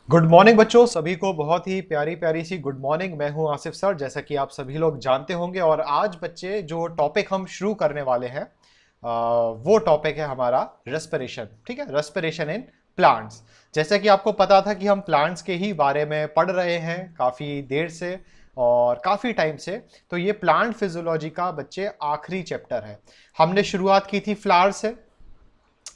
Good morning बच्चों, सभी को बहुत ही प्यारी प्यारी सी गुड मॉर्निंग। मैं हूं आसिफ सर, जैसा कि आप सभी लोग जानते होंगे। और आज बच्चे जो टॉपिक हम शुरू करने वाले हैं वो टॉपिक है हमारा रेस्पिरेशन। ठीक है, रेस्पिरेशन इन प्लांट्स। जैसा कि आपको पता था कि हम प्लांट्स के ही बारे में पढ़ रहे हैं काफ़ी देर से और काफ़ी टाइम से। तो ये प्लांट फिजियोलॉजी का बच्चे आखिरी चैप्टर है। हमने शुरुआत की थी फ्लावर से।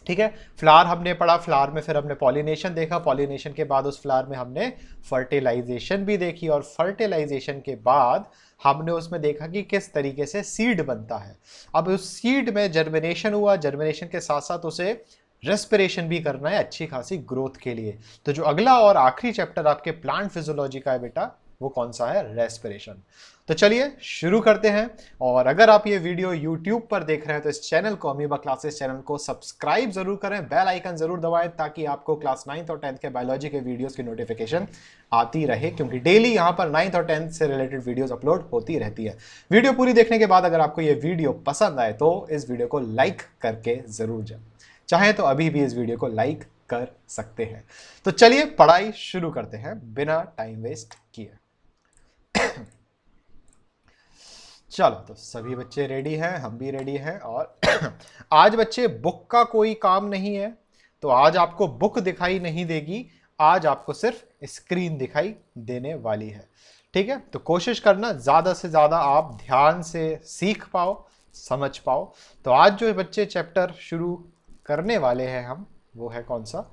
ठीक है, फ्लावर हमने पढ़ा, फ्लावर में फिर हमने पॉलिनेशन देखा, पॉलिनेशन के बाद उस फ्लावर में हमने फर्टिलाइजेशन भी देखी, और फर्टिलाइजेशन के बाद हमने उसमें देखा कि किस तरीके से सीड बनता है। अब उस सीड में जर्मिनेशन हुआ, जर्मिनेशन के साथ साथ उसे रेस्पिरेशन भी करना है अच्छी खासी ग्रोथ के लिए। तो जो अगला और आखिरी चैप्टर आपके प्लांट फिजियोलॉजी का है बेटा, वो कौन सा है? रेस्पिरेशन। तो चलिए शुरू करते हैं। और अगर आप ये वीडियो YouTube पर देख रहे हैं तो इस चैनल को, अमीबा क्लासेस चैनल को सब्सक्राइब जरूर करें, बेल आइकन जरूर दबाएं ताकि आपको क्लास 9th और 10th के बायोलॉजी के वीडियोस की नोटिफिकेशन आती रहे, क्योंकि डेली यहाँ पर 9th और 10th से रिलेटेड वीडियोस अपलोड होती रहती है। वीडियो पूरी देखने के बाद अगर आपको ये वीडियो पसंद आए तो इस वीडियो को लाइक करके जरूर जाए। चाहे तो अभी भी इस वीडियो को लाइक कर सकते हैं। तो चलिए पढ़ाई शुरू करते हैं बिना टाइम वेस्ट किए। चलो, तो सभी बच्चे रेडी हैं, हम भी रेडी हैं। और आज बच्चे बुक का कोई काम नहीं है, तो आज आपको बुक दिखाई नहीं देगी, आज आपको सिर्फ स्क्रीन दिखाई देने वाली है। ठीक है, तो कोशिश करना ज़्यादा से ज़्यादा आप ध्यान से सीख पाओ, समझ पाओ। तो आज जो बच्चे चैप्टर शुरू करने वाले हैं हम, वो है कौन सा?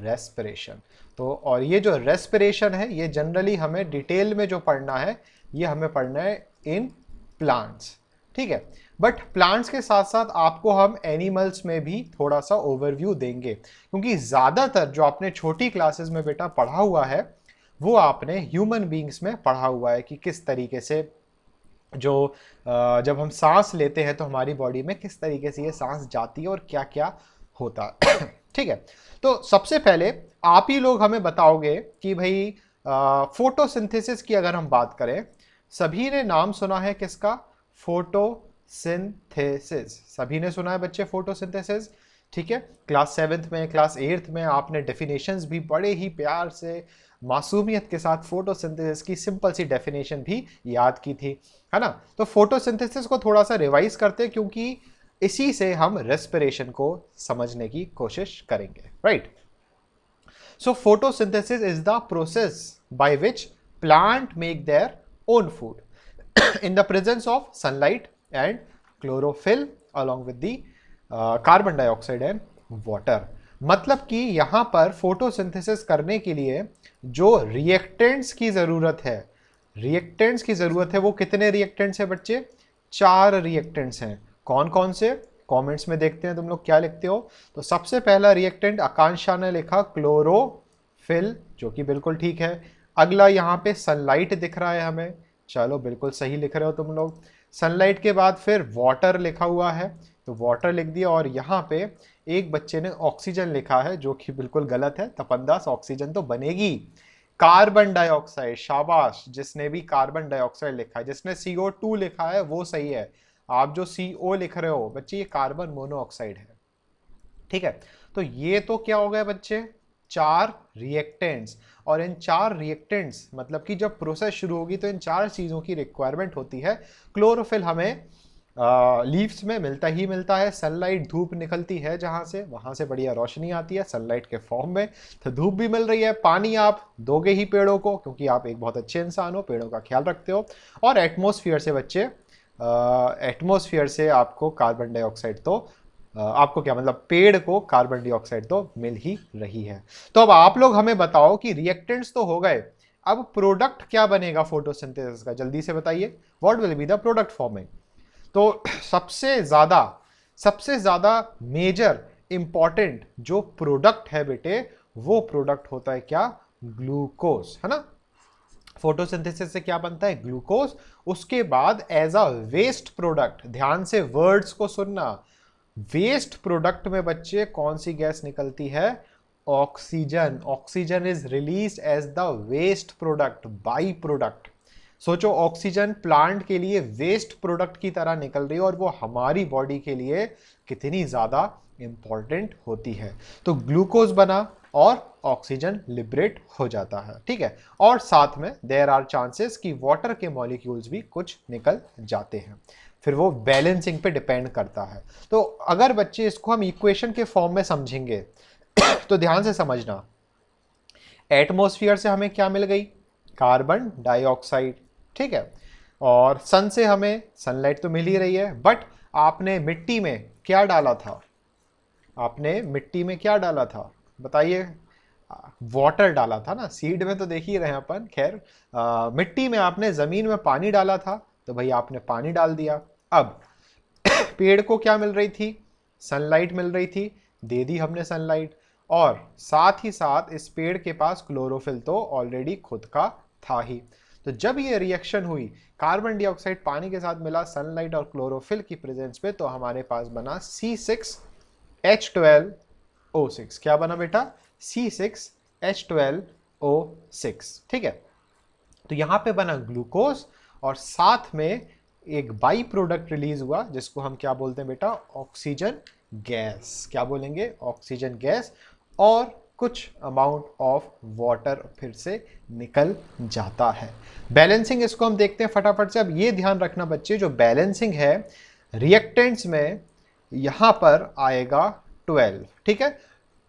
रेस्पिरेशन। तो और ये जो रेस्पिरेशन है, ये जनरली हमें डिटेल में जो पढ़ना है, ये हमें पढ़ना है इन प्लांट्स। ठीक है, बट प्लांट्स के साथ साथ आपको हम एनिमल्स में भी थोड़ा सा ओवरव्यू देंगे, क्योंकि ज़्यादातर जो आपने छोटी क्लासेस में बेटा पढ़ा हुआ है वो आपने ह्यूमन बींग्स में पढ़ा हुआ है कि किस तरीके से जो जब हम सांस लेते हैं तो हमारी बॉडी में किस तरीके से ये सांस जाती है और क्या क्या होता है। ठीक है, तो सबसे पहले आप ही लोग हमें बताओगे कि भाई फोटोसिंथेसिस की अगर हम बात करें, सभी ने नाम सुना है किसका? फोटोसिंथेसिस। सभी ने सुना है बच्चे फोटोसिंथेसिस। ठीक है, क्लास 7th में, क्लास 8th में आपने डेफिनेशंस भी बड़े ही प्यार से मासूमियत के साथ फोटोसिंथेसिस की सिंपल सी डेफिनेशन भी याद की थी, है ना? तो फोटोसिंथेसिस को थोड़ा सा रिवाइज करते हैं, क्योंकि इसी से हम रेस्पिरेशन को समझने की कोशिश करेंगे, right? So photosynthesis is the process by which plant make their own food in the presence of sunlight and chlorophyll along with the carbon dioxide and water। मतलब कि यहां पर फोटोसिंथेसिस करने के लिए जो रिएक्टेंट्स की जरूरत है, रिएक्टेंट्स की जरूरत है, वो कितने रिएक्टेंट्स है बच्चे? 4 रिएक्टेंट्स हैं। कौन कौन से? कमेंट्स में देखते हैं तुम लोग क्या लिखते हो। तो सबसे पहला रिएक्टेंट आकांक्षा ने लिखा क्लोरोफिल, जो कि बिल्कुल ठीक है। अगला यहाँ पे सनलाइट दिख रहा है हमें, चलो बिल्कुल सही लिख रहे हो तुम लोग। सनलाइट के बाद फिर वाटर लिखा हुआ है, तो वाटर लिख दिया। और यहाँ पे एक बच्चे ने ऑक्सीजन लिखा है, जो कि बिल्कुल गलत है। तपनदास, ऑक्सीजन तो बनेगी। कार्बन डाइऑक्साइड, शाबाश, जिसने भी कार्बन डाइऑक्साइड लिखा है। जिसने CO2 लिखा है वो सही है। आप जो CO लिख रहे हो बच्चे, ये कार्बन मोनोऑक्साइड है। ठीक है, तो ये तो क्या हो गया बच्चे? 4 रिएक्टेंट्स। और इन 4 रिएक्टेंट्स मतलब कि जब प्रोसेस शुरू होगी तो इन 4 चीज़ों की रिक्वायरमेंट होती है। क्लोरोफिल हमें लीव्स में मिलता ही मिलता है। सनलाइट, धूप निकलती है जहाँ से, वहाँ से बढ़िया रोशनी आती है सनलाइट के फॉर्म में, तो धूप भी मिल रही है। पानी आप दोगे ही पेड़ों को, क्योंकि आप एक बहुत अच्छे इंसान हो, पेड़ों का ख्याल रखते हो। और एटमॉस्फेयर से बच्चे, एटमॉस्फेयर से आपको कार्बन डाइऑक्साइड तो आपको क्या मतलब, पेड़ को कार्बन डाइऑक्साइड तो मिल ही रही है। तो अब आप लोग हमें बताओ कि रिएक्टेंट्स तो हो गए, अब प्रोडक्ट क्या बनेगा फोटोसिंथेसिस का? जल्दी से बताइए, what will be the product forming? तो सबसे ज्यादा मेजर इंपॉर्टेंट जो प्रोडक्ट है बेटे, वो प्रोडक्ट होता है क्या? ग्लूकोज, है ना? फोटोसिंथेसिस से क्या बनता है? ग्लूकोज। उसके बाद एज अ वेस्ट प्रोडक्ट, ध्यान से वर्ड्स को सुनना, वेस्ट प्रोडक्ट में बच्चे कौन सी गैस निकलती है? Oxygen. Oxygen is release as the waste product, by product. सोचो, ऑक्सीजन प्लांट के लिए वेस्ट प्रोडक्ट की तरह निकल रही है, और वो हमारी बॉडी के लिए कितनी ज्यादा इंपॉर्टेंट होती है। तो ग्लूकोज बना और ऑक्सीजन लिबरेट हो जाता है, ठीक है। और साथ में देयर आर चांसेस कि वाटर के मॉलिक्यूल्स भी कुछ निकल जाते हैं। फिर वो बैलेंसिंग पे डिपेंड करता है। तो अगर बच्चे इसको हम इक्वेशन के फॉर्म में समझेंगे तो ध्यान से समझना, एटमॉस्फेयर से हमें क्या मिल गई, कार्बन डाइऑक्साइड, ठीक है। और सन से हमें सनलाइट तो मिल ही रही है, बट आपने मिट्टी में क्या डाला था, आपने मिट्टी में क्या डाला था बताइए, वाटर डाला था ना, सीड में तो देख ही रहे हैं अपन। खैर मिट्टी में आपने जमीन में पानी डाला था, तो भाई आपने पानी डाल दिया। अब पेड़ को क्या मिल रही थी, सनलाइट मिल रही थी, दे दी हमने सनलाइट, और साथ ही साथ इस पेड़ के पास क्लोरोफिल तो ऑलरेडी खुद का था ही। तो जब ये रिएक्शन हुई, कार्बन डाइऑक्साइड पानी के साथ मिला सनलाइट और क्लोरोफिल की प्रेजेंस पे, तो हमारे पास बना C6H12O6। क्या बना बेटा, C6H12O6, ठीक है। तो यहां पे बना ग्लूकोज, और साथ में एक बाई प्रोडक्ट रिलीज हुआ जिसको हम क्या बोलते हैं बेटा, ऑक्सीजन गैस। क्या बोलेंगे, ऑक्सीजन गैस, और कुछ अमाउंट ऑफ वाटर फिर से निकल जाता है। बैलेंसिंग इसको हम देखते हैं फटाफट से। अब ये ध्यान रखना बच्चे, जो बैलेंसिंग है रिएक्टेंट्स में यहां पर आएगा 12, ठीक है।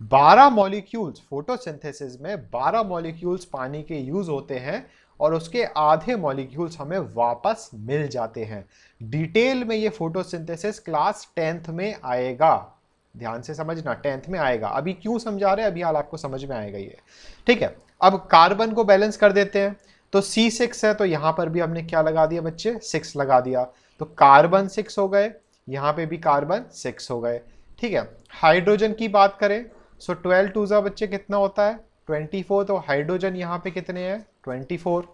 12 मॉलिक्यूल्स फोटोसिंथेसिस में 12 मॉलिक्यूल्स पानी के यूज होते हैं, और उसके आधे मॉलिक्यूल्स हमें वापस मिल जाते हैं। डिटेल में ये फोटोसिंथेसिस क्लास 10th में आएगा, ध्यान से समझना, 10th में आएगा। अभी क्यों समझा रहे हैं, अभी हाल आपको समझ में आएगा ये, ठीक है। अब कार्बन को बैलेंस कर देते हैं, तो C6 है, तो यहां पर भी हमने क्या लगा दिया बच्चे, 6 लगा दिया, तो कार्बन 6 हो गए, यहां पे भी कार्बन 6 हो गए, ठीक है। हाइड्रोजन की बात करें, सो 12 2 जा बच्चे कितना होता है, 24, तो हाइड्रोजन यहाँ पे कितने हैं, 24।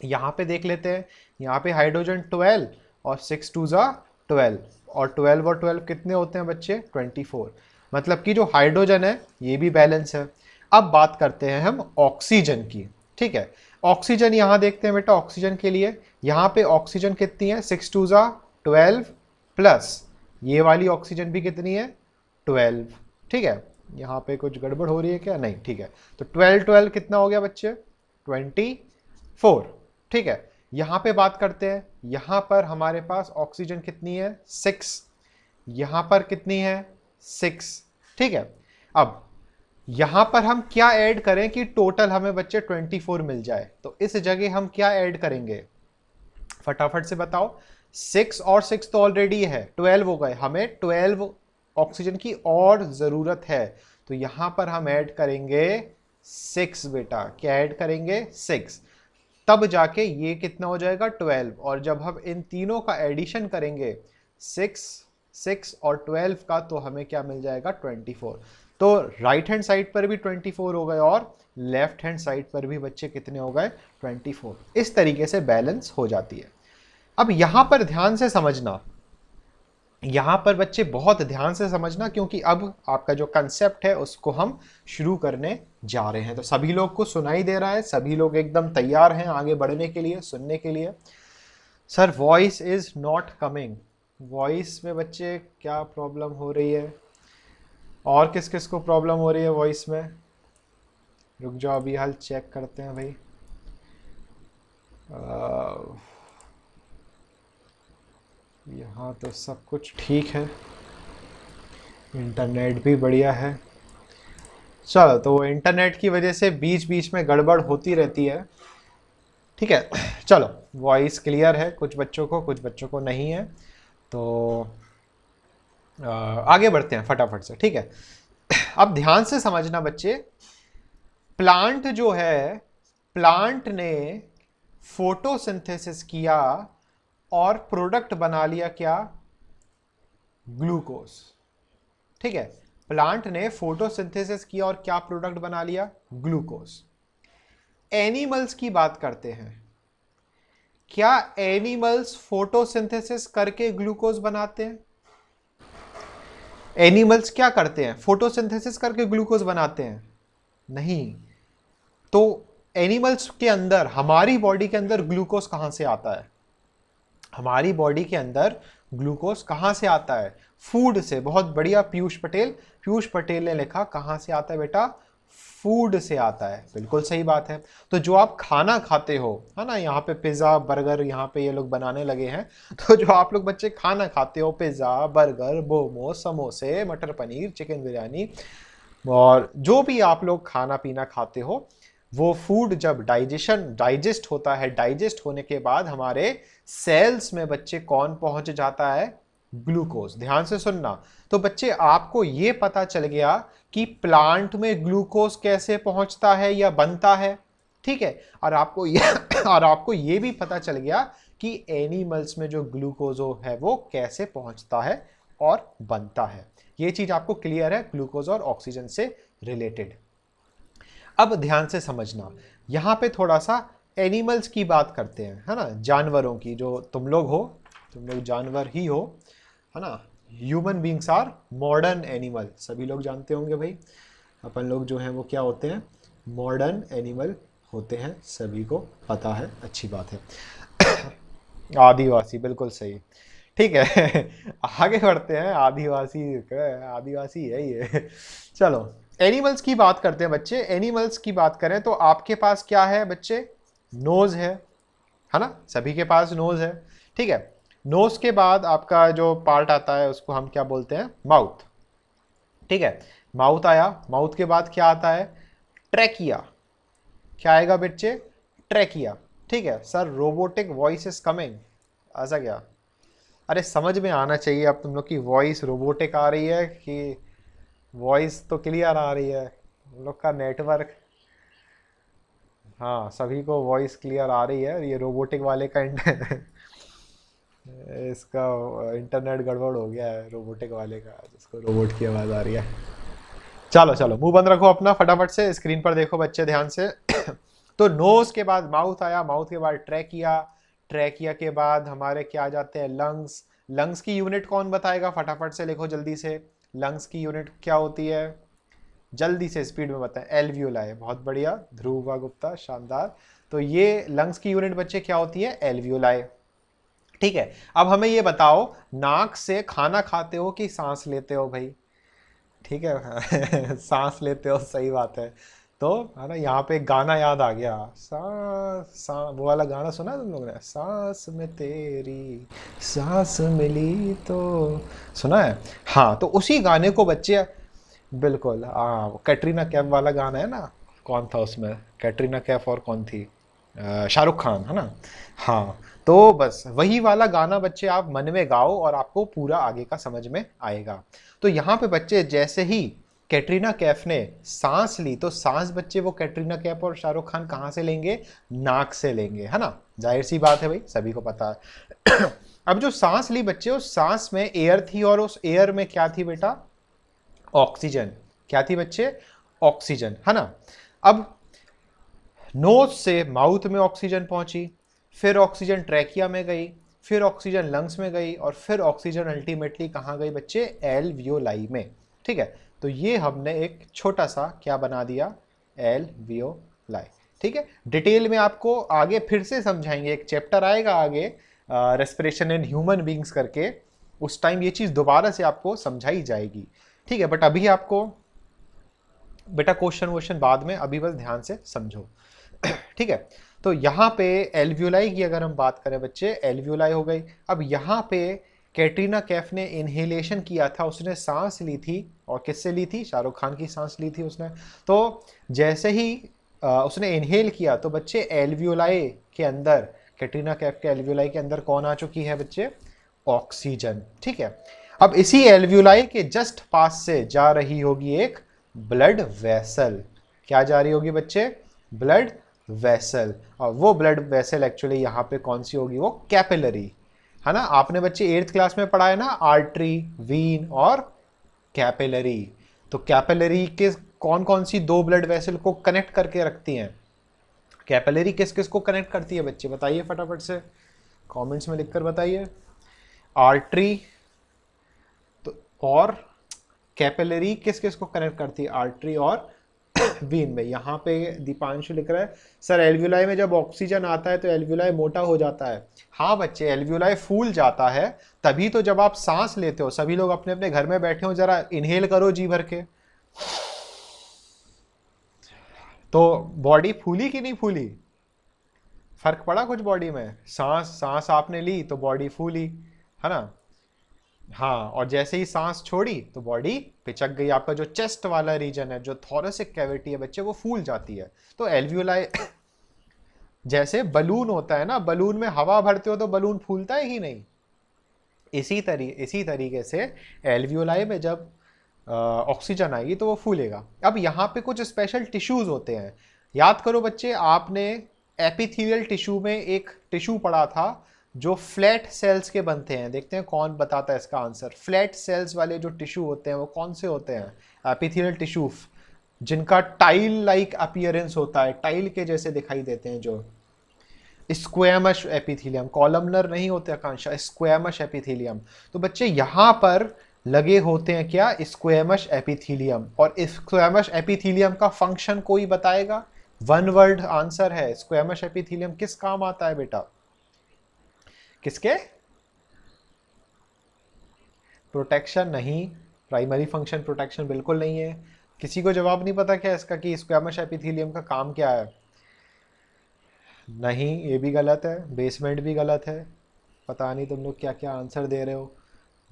यहाँ पे देख लेते हैं, यहाँ पे हाइड्रोजन 12 और 6 2 जा 12, और 12 और 12 कितने होते हैं बच्चे, 24। मतलब कि जो हाइड्रोजन है ये भी बैलेंस है। अब बात करते हैं हम ऑक्सीजन की, ठीक है। ऑक्सीजन यहाँ देखते हैं बेटा, ऑक्सीजन के लिए यहाँ पे ऑक्सीजन कितनी है, 6 2 जा 12 प्लस ये वाली ऑक्सीजन भी कितनी है, 12, ठीक है। यहाँ पे कुछ गड़बड़ हो रही है क्या, नहीं, ठीक है। तो 12 12 कितना हो गया बच्चे, 24, ठीक है। यहाँ पे बात करते हैं, यहाँ पर हमारे पास ऑक्सीजन कितनी है, 6, यहाँ पर कितनी है, 6, ठीक है। अब यहाँ पर हम क्या ऐड करें कि टोटल हमें बच्चे 24 मिल जाए, तो इस जगह हम क्या ऐड करेंगे, फटाफट से बताओ। 6 और 6 तो ऑलरेडी है, 12 हो गए, हमें 12 ऑक्सीजन की और जरूरत है, तो यहां पर हम ऐड करेंगे 6 बेटा। क्या ऐड करेंगे, 6, तब जाके ये कितना हो जाएगा, 12। और जब हम इन तीनों का एडिशन करेंगे 6 6 और 12 का, तो हमें क्या मिल जाएगा, 24। तो राइट हैंड साइड पर भी 24 हो गए, और लेफ्ट हैंड साइड पर भी बच्चे कितने हो गए, 24। इस तरीके से बैलेंस हो जाती है। अब यहां पर ध्यान से समझना, यहां पर बच्चे बहुत ध्यान से समझना, क्योंकि अब आपका जो कंसेप्ट है उसको हम शुरू करने जा रहे हैं। तो सभी लोग को सुनाई दे रहा है, सभी लोग एकदम तैयार हैं आगे बढ़ने के लिए, सुनने के लिए। Sir voice is not coming, voice में बच्चे क्या प्रॉब्लम हो रही है, और किस किस को प्रॉब्लम हो रही है वॉइस में, रुक जाओ अभी हाल चेक करते हैं भाई। यहाँ तो सब कुछ ठीक है, इंटरनेट भी बढ़िया है। चलो, तो वो इंटरनेट की वजह से बीच बीच में गड़बड़ होती रहती है, ठीक है। चलो, वॉइस क्लियर है कुछ बच्चों को, कुछ बच्चों को नहीं है, तो आगे बढ़ते हैं फटाफट से, ठीक है। अब ध्यान से समझना बच्चे, प्लांट जो है, प्लांट ने फोटोसिंथेसिस किया और प्रोडक्ट बना लिया क्या, ग्लूकोज, ठीक है। प्लांट ने फोटोसिंथेसिस किया और क्या प्रोडक्ट बना लिया, ग्लूकोज। एनिमल्स की बात करते हैं, क्या एनिमल्स फोटोसिंथेसिस करके ग्लूकोज बनाते हैं, एनिमल्स क्या करते हैं, फोटोसिंथेसिस करके ग्लूकोज बनाते हैं, नहीं। तो एनिमल्स के अंदर, हमारी बॉडी के अंदर ग्लूकोज कहां से आता है, हमारी बॉडी के अंदर ग्लूकोज कहां से आता है, फूड से। बहुत बढ़िया पीयूष पटेल ने लिखा, कहां से आता है बेटा, फूड से आता है, बिल्कुल सही बात है। तो जो आप खाना खाते हो, है ना, यहाँ पे पिज़्ज़ा बर्गर यहाँ पे ये लोग बनाने लगे हैं, तो जो आप लोग बच्चे खाना खाते हो, पिज़्ज़ा बर्गर मोमो समोसे मटर पनीर चिकन बिरयानी, और जो भी आप लोग खाना पीना खाते हो, वो फूड जब डाइजेस्ट होता है, डाइजेस्ट होने के बाद हमारे सेल्स में बच्चे कौन पहुंच जाता है, ग्लूकोज। ध्यान से सुनना। तो बच्चे आपको ये पता चल गया कि प्लांट में ग्लूकोज कैसे पहुंचता है या बनता है, ठीक है। और आपको ये और आपको ये भी पता चल गया कि एनिमल्स में जो ग्लूकोज है वो कैसे पहुंचता है और बनता है। ये चीज आपको क्लियर है ग्लूकोज और ऑक्सीजन से रिलेटेड। अब ध्यान से समझना, यहां पे थोड़ा सा एनिमल्स की बात करते हैं, है ना, जानवरों की। जो तुम लोग जानवर ही हो, है ना। Human beings are modern animal, सभी लोग जानते होंगे भाई। अपन लोग जो हैं वो क्या होते हैं, मॉडर्न एनिमल होते हैं, सभी को पता है, अच्छी बात है। आदिवासी, बिल्कुल सही, ठीक है। आगे बढ़ते हैं। आदिवासी है ये। चलो एनिमल्स की बात करते हैं बच्चे। एनिमल्स की बात करें तो आपके पास क्या है बच्चे, नोज है ना, सभी के पास नोज है, ठीक है। नोज के बाद आपका जो पार्ट आता है उसको हम क्या बोलते हैं, माउथ, ठीक है। माउथ आया, माउथ के बाद क्या आता है, ट्रैकिया। क्या आएगा बच्चे, ट्रैकिया, ठीक है। Sir robotic voice is coming, ऐसा क्या, अरे समझ में आना चाहिए। अब तुम लोग की वॉइस रोबोटिक आ रही है कि वॉइस तो क्लियर आ रही है, हम लोग का नेटवर्क, हाँ सभी को वॉइस क्लियर आ रही है। ये रोबोटिक वाले का इसका इंटरनेट गड़बड़ हो गया है रोबोटिक वाले का, जिसको रोबोट की आवाज़ आ रही है। चलो चलो मुंह बंद रखो अपना, फटाफट से स्क्रीन पर देखो बच्चे ध्यान से। तो नोज के बाद माउथ आया, माउथ के बाद ट्रैकिया, ट्रैकिया के बाद हमारे क्या आ जाते हैं, लंग्स। लंग्स की यूनिट कौन बताएगा, फटाफट से लिखो जल्दी से। लंग्स की यूनिट क्या होती है, जल्दी से स्पीड में बताएं। एल्वियोलाई, बहुत बढ़िया ध्रुवा गुप्ता, शानदार। तो ये लंग्स की यूनिट बच्चे क्या होती है, एल्वियोलाई, ठीक है। अब हमें ये बताओ, नाक से खाना खाते हो कि सांस लेते हो भाई, ठीक है। सांस लेते हो, सही बात है। तो है ना, यहाँ पे एक गाना याद आ गया, वो वाला गाना सुना तुम लोगों ने, सांस में तेरी सांस मिली, तो सुना है। हाँ तो उसी गाने को बच्चे, बिल्कुल हाँ, कैटरीना कैफ वाला गाना है ना, कौन था उसमें, कैटरीना कैफ और कौन थी, शाहरुख खान, है ना। हाँ तो बस वही वाला गाना बच्चे आप मन में गाओ और आपको पूरा आगे का समझ में आएगा। तो यहाँ पे बच्चे जैसे ही कैटरीना कैफ ने सांस ली, तो सांस बच्चे वो कैटरीना कैफ और शाहरुख खान कहाँ से लेंगे, नाक से लेंगे, है ना, जाहिर सी बात है भाई, सभी को पता है। अब जो सांस ली बच्चे, उस सांस में एयर थी और उस एयर में क्या थी बेटा, ऑक्सीजन। क्या थी बच्चे, ऑक्सीजन, है ना। अब नोज से माउथ में ऑक्सीजन पहुंची, फिर ऑक्सीजन ट्रैकिया में गई, फिर ऑक्सीजन लंग्स में गई, और फिर ऑक्सीजन अल्टीमेटली कहाँ गई बच्चे, एल्वियोलाई में, ठीक है। तो ये हमने एक छोटा सा क्या बना दिया, एल्वियोलाई, ठीक है। डिटेल में आपको आगे फिर से समझाएंगे, एक चैप्टर आएगा आगे रेस्पिरेशन इन ह्यूमन बींग्स करके, उस टाइम ये चीज़ दोबारा से आपको समझाई जाएगी, ठीक है। बट अभी आपको बेटा क्वेश्चन बाद में, अभी बस ध्यान से समझो, ठीक है। तो यहाँ पे एल्वियोलाई की अगर हम बात करें बच्चे, एल्वियोलाई हो गई। अब यहाँ पे कैटरीना कैफ ने इनहेलेशन किया था, उसने सांस ली थी, और किससे ली थी, शाहरुख खान की सांस ली थी उसने। तो जैसे ही उसने इनहेल किया, तो बच्चे एल्वियोलाई के अंदर, कैटरीना कैफ के एल्वियोलाई के अंदर कौन आ चुकी है बच्चे, ऑक्सीजन, ठीक है। अब इसी एल्वियोलाई के जस्ट पास से जा रही होगी एक ब्लड वेसल। क्या जा रही होगी बच्चे, ब्लड वेसल। और वो ब्लड वेसल एक्चुअली यहाँ पे कौन सी होगी, वो कैपिलरी, है ना। आपने बच्चे 8th क्लास में पढ़ा है ना, आर्टरी, वीन और कैपिलरी। तो कैपिलरी के कौन कौन सी दो ब्लड वेसल को कनेक्ट करके रखती हैं, कैपिलरी किस किस को कनेक्ट करती है बच्चे, बताइए फटाफट से कमेंट्स में लिखकर बताइए। आर्टरी तो और कैपिलरी किस किस को कनेक्ट करती है, आर्टरी और वीन में। यहाँ पे दीपांशु लिख रहा है, सर एल्वियोलाई में जब ऑक्सीजन आता है तो एल्वियोलाई मोटा हो जाता है। हाँ बच्चे, एल्वियोलाई फूल जाता है तभी तो जब आप सांस लेते हो, सभी लोग अपने अपने घर में बैठे हो, जरा इनहेल करो जी भर के, तो बॉडी फूली कि नहीं फूली? फर्क पड़ा कुछ बॉडी में? सांस सांस आपने ली तो बॉडी फूली, है ना? हाँ, और जैसे ही सांस छोड़ी तो बॉडी पिचक गई। आपका जो चेस्ट वाला रीजन है, जो थोरेसिक कैविटी है बच्चे, वो फूल जाती है। तो एल्वियोलाई जैसे बलून होता है ना, बलून में हवा भरते हो तो बलून फूलता है ही नहीं, इसी तरीके से एल्वियोलाई में जब ऑक्सीजन आएगी तो वो फूलेगा। अब यहाँ पे कुछ स्पेशल टिश्यूज होते हैं। याद करो बच्चे, आपने एपिथेलियल टिश्यू में एक टिश्यू पढ़ा था जो फ्लैट सेल्स के बनते हैं। देखते हैं कौन बताता है इसका आंसर। फ्लैट सेल्स वाले जो टिश्यू होते हैं वो कौन से होते हैं? एपिथेलियल टिश्यू, जिनका टाइल लाइक अपीयरेंस होता है, टाइल के जैसे दिखाई देते हैं, जो स्क्वेमस एपिथेलियम, कॉलमनर नहीं होते आकांक्षा, स्क्वेमस एपिथेलियम। तो बच्चे यहाँ पर लगे होते हैं क्या? Squamous epithelium. और स्क्वेमस एपिथेलियम का फंक्शन कोई बताएगा? वन वर्ड आंसर है, स्क्वेमस एपिथेलियम किस काम आता है बेटा? किसके? प्रोटेक्शन नहीं, प्राइमरी फंक्शन प्रोटेक्शन बिल्कुल नहीं है। किसी को जवाब नहीं पता क्या इसका कि स्क्वेमस एपिथेलियम का काम क्या है? नहीं, ये भी गलत है, बेसमेंट भी गलत है। पता नहीं तुम लोग क्या क्या आंसर दे रहे हो।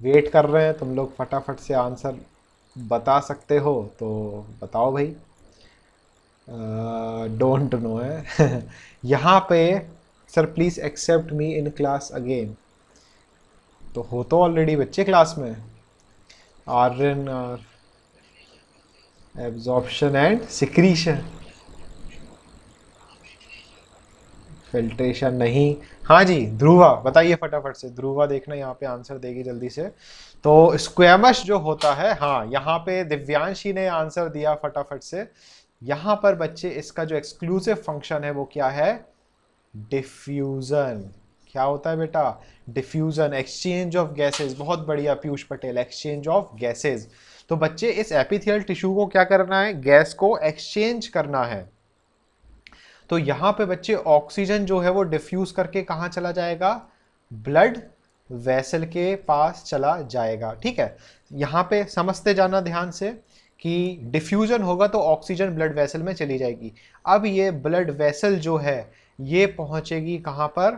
वेट कर रहे हैं तुम लोग, फटाफट से आंसर बता सकते हो तो बताओ भाई। डोंट नो है यहाँ पे। Sir please accept me in class again. तो हो तो ऑलरेडी बच्चे क्लास में। Aryan, absorption and secretion, filtration नहीं। हाँ जी, ध्रुवा बताइए फटाफट से। ध्रुवा देखना यहाँ पे आंसर देगी जल्दी से। तो स्क्वेमस जो होता है, हाँ यहाँ पे दिव्यांशी ने आंसर दिया फटाफट से। यहाँ पर बच्चे इसका जो एक्सक्लूसिव फंक्शन है वो क्या है? डिफ्यूजन। क्या होता है बेटा? Diffusion, exchange of gases. बहुत बढ़िया Piyush Patel, exchange of gases. तो बच्चे इस एपिथेलियल टिश्यू को क्या करना है? गैस को एक्सचेंज करना है। तो यहां पे बच्चे ऑक्सीजन जो है वो डिफ्यूज करके कहां चला जाएगा? ब्लड वेसल के पास चला जाएगा। ठीक है, यहां पे समझते जाना ध्यान से कि डिफ्यूजन होगा तो ऑक्सीजन ब्लड वेसल में चली जाएगी। अब ये ब्लड वेसल जो है ये पहुंचेगी कहां पर?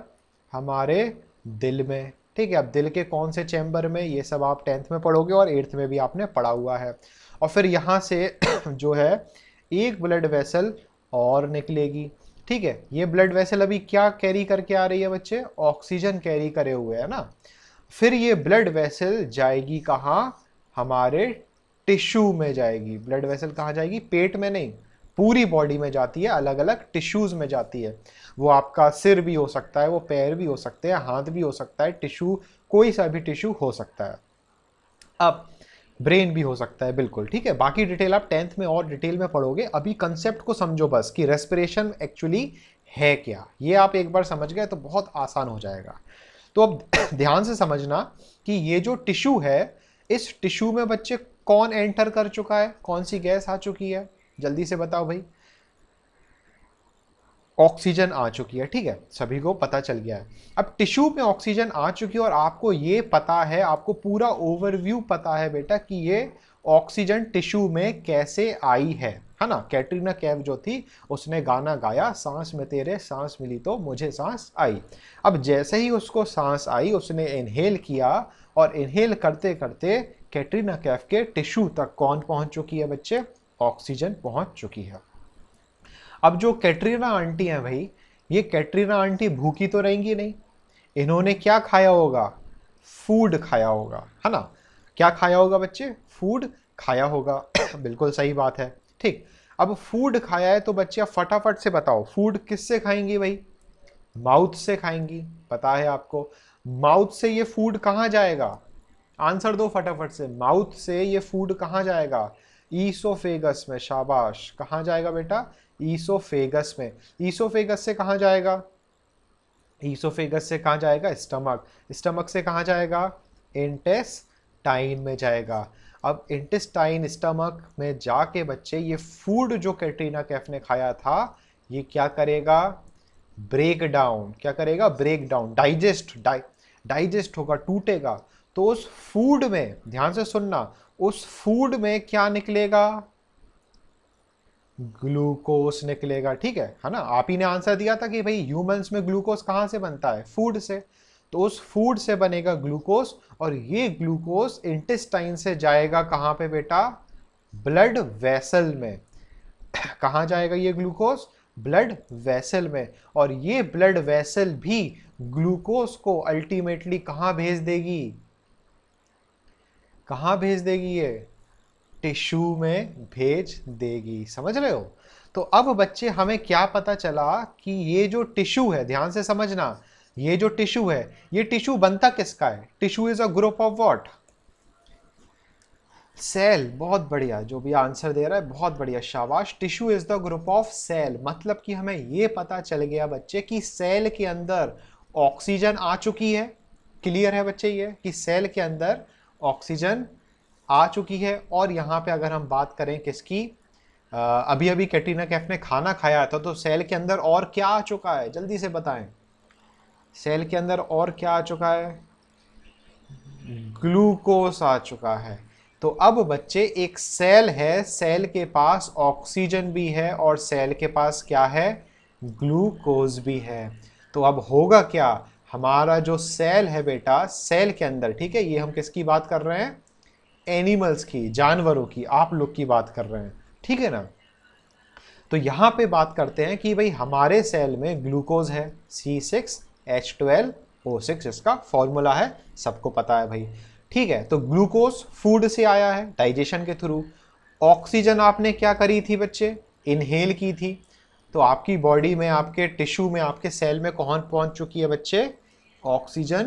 हमारे दिल में। ठीक है, अब दिल के कौन से चैम्बर में, ये सब आप 10th में पढ़ोगे और 8th में भी आपने पढ़ा हुआ है। और फिर यहां से जो है एक ब्लड वेसल और निकलेगी। ठीक है, ये ब्लड वेसल अभी क्या कैरी करके आ रही है बच्चे? ऑक्सीजन कैरी करे हुए है ना। फिर ये ब्लड वेसल जाएगी कहाँ? हमारे टिश्यू में जाएगी। ब्लड वेसल कहाँ जाएगी? पेट में नहीं, पूरी बॉडी में जाती है, अलग अलग टिश्यूज में जाती है। वो आपका सिर भी हो सकता है, वो पैर भी हो सकते हैं, हाथ भी हो सकता है, टिश्यू कोई सा भी टिश्यू हो सकता है। अब ब्रेन भी हो सकता है, बिल्कुल ठीक है। बाकी डिटेल आप 10th में और डिटेल में पढ़ोगे। अभी कंसेप्ट को समझो बस कि रेस्पिरेशन एक्चुअली है क्या। ये आप एक बार समझ गए तो बहुत आसान हो जाएगा। तो अब ध्यान से समझना कि ये जो टिश्यू है, इस टिश्यू में बच्चे कौन एंटर कर चुका है? कौन सी गैस आ चुकी है? जल्दी से बताओ भाई। ऑक्सीजन आ चुकी है। ठीक है, सभी को पता चल गया है। अब टिश्यू में ऑक्सीजन आ चुकी है और आपको ये पता है, आपको पूरा ओवरव्यू पता है बेटा कि ये ऑक्सीजन टिश्यू में कैसे आई है ना। कैटरीना कैफ जो थी उसने गाना गाया, सांस में तेरे सांस मिली तो मुझे सांस आई। अब जैसे ही उसको सांस आई उसने इनहेल किया और इनहेल करते करते कैटरीना कैफ के टिश्यू तक कौन पहुंच चुकी है बच्चे? ऑक्सीजन पहुंच चुकी है। अब जो कैटरीना आंटी हैं भाई, ये कैटरीना आंटी भूखी तो रहेंगी नहीं। इन्होंने क्या खाया होगा? फूड खाया होगा, है ना। क्या खाया होगा बच्चे? फूड खाया होगा बिल्कुल सही बात है। ठीक, अब फूड खाया है तो बच्चे आप फटाफट से बताओ, फूड किससे खाएंगी भाई? माउथ से खाएंगी, पता है आपको। माउथ से ये फूड कहाँ जाएगा? आंसर दो फटाफट से। माउथ से ये फूड कहाँ जाएगा? ईसोफेगस में। शाबाश, कहाँ जाएगा बेटा? ईसोफेगस में। ईसोफेगस से कहाँ जाएगा? ईसोफेगस से कहाँ जाएगा? स्टमक। स्टमक से कहाँ जाएगा? इंटेस्टाइन में जाएगा। अब इंटेस्टाइन, स्टमक में जाके बच्चे ये फूड जो कैटरीना कैफ ने खाया था ये क्या करेगा? Break down. क्या करेगा? ब्रेक डाउन, डाइजेस्ट होगा, टूटेगा। तो उस फूड में, ध्यान से सुनना, उस फूड में क्या निकलेगा? ग्लूकोज निकलेगा। ठीक है ना। आप ही ने आंसर दिया था कि भाई ह्यूमंस में ग्लूकोज कहाँ से बनता है, फूड से। तो उस फूड से बनेगा ग्लूकोज, और ये ग्लूकोज इंटेस्टाइन से जाएगा कहाँ पे बेटा, ब्लड वेसल में। कहाँ जाएगा ये ग्लूकोज, ब्लड वेसल में। और ये ब्लड वेसल भी ग्लूकोज को अल्टीमेटली कहाँ भेज देगी, कहाँ भेज देगी, ये टिश्यू में भेज देगी। समझ रहे हो। तो अब बच्चे हमें क्या पता चला कि ये जो टिश्यू है, ध्यान से समझना, ये जो टिश्यू है, ये टिश्यू बनता किसका है, tissue is a group of what, cell. बहुत बढ़िया, जो भी आंसर दे रहा है बहुत बढ़िया, शाबाश। Tissue is the group of cell. मतलब कि हमें ये पता चल गया बच्चे कि सेल के अंदर ऑक्सीजन आ चुकी है। क्लियर है बच्चे ये कि सेल के अंदर ऑक्सीजन आ चुकी है। और यहाँ पे अगर हम बात करें किसकी, अभी अभी कैटरीना कैफ ने खाना खाया था, तो सेल के अंदर और क्या आ चुका है, जल्दी से बताएं। सेल के अंदर और क्या आ चुका है, ग्लूकोस आ चुका है। तो अब बच्चे एक सेल है, सेल के पास ऑक्सीजन भी है और सेल के पास क्या है, ग्लूकोज भी है। तो अब होगा क्या, हमारा जो सेल है बेटा, सेल के अंदर, ठीक है, ये हम किसकी बात कर रहे हैं, एनिमल्स की, जानवरों की, आप लोग की बात कर रहे हैं, ठीक है ना। तो यहां पे बात करते हैं कि भाई हमारे सेल में ग्लूकोज है, C6H12O6 इसका फॉर्मूला है, सबको पता है भाई। ठीक है, तो ग्लूकोज फूड से आया है डाइजेशन के थ्रू। ऑक्सीजन आपने क्या करी थी बच्चे, इनहेल की थी। तो आपकी बॉडी में, आपके टिश्यू में, आपके सेल में कौन पहुंच चुकी है बच्चे, ऑक्सीजन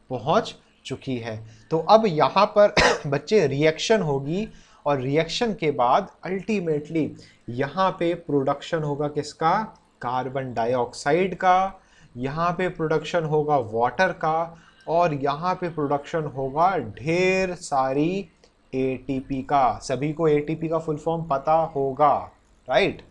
पहुंच चुकी है। तो अब यहाँ पर बच्चे रिएक्शन होगी, और रिएक्शन के बाद अल्टीमेटली यहाँ पे प्रोडक्शन होगा किसका, कार्बन डाइऑक्साइड का, यहाँ पे प्रोडक्शन होगा वाटर का, और यहाँ पे प्रोडक्शन होगा ढेर सारी एटीपी का। सभी को एटीपी का फुल फॉर्म पता होगा, राइट।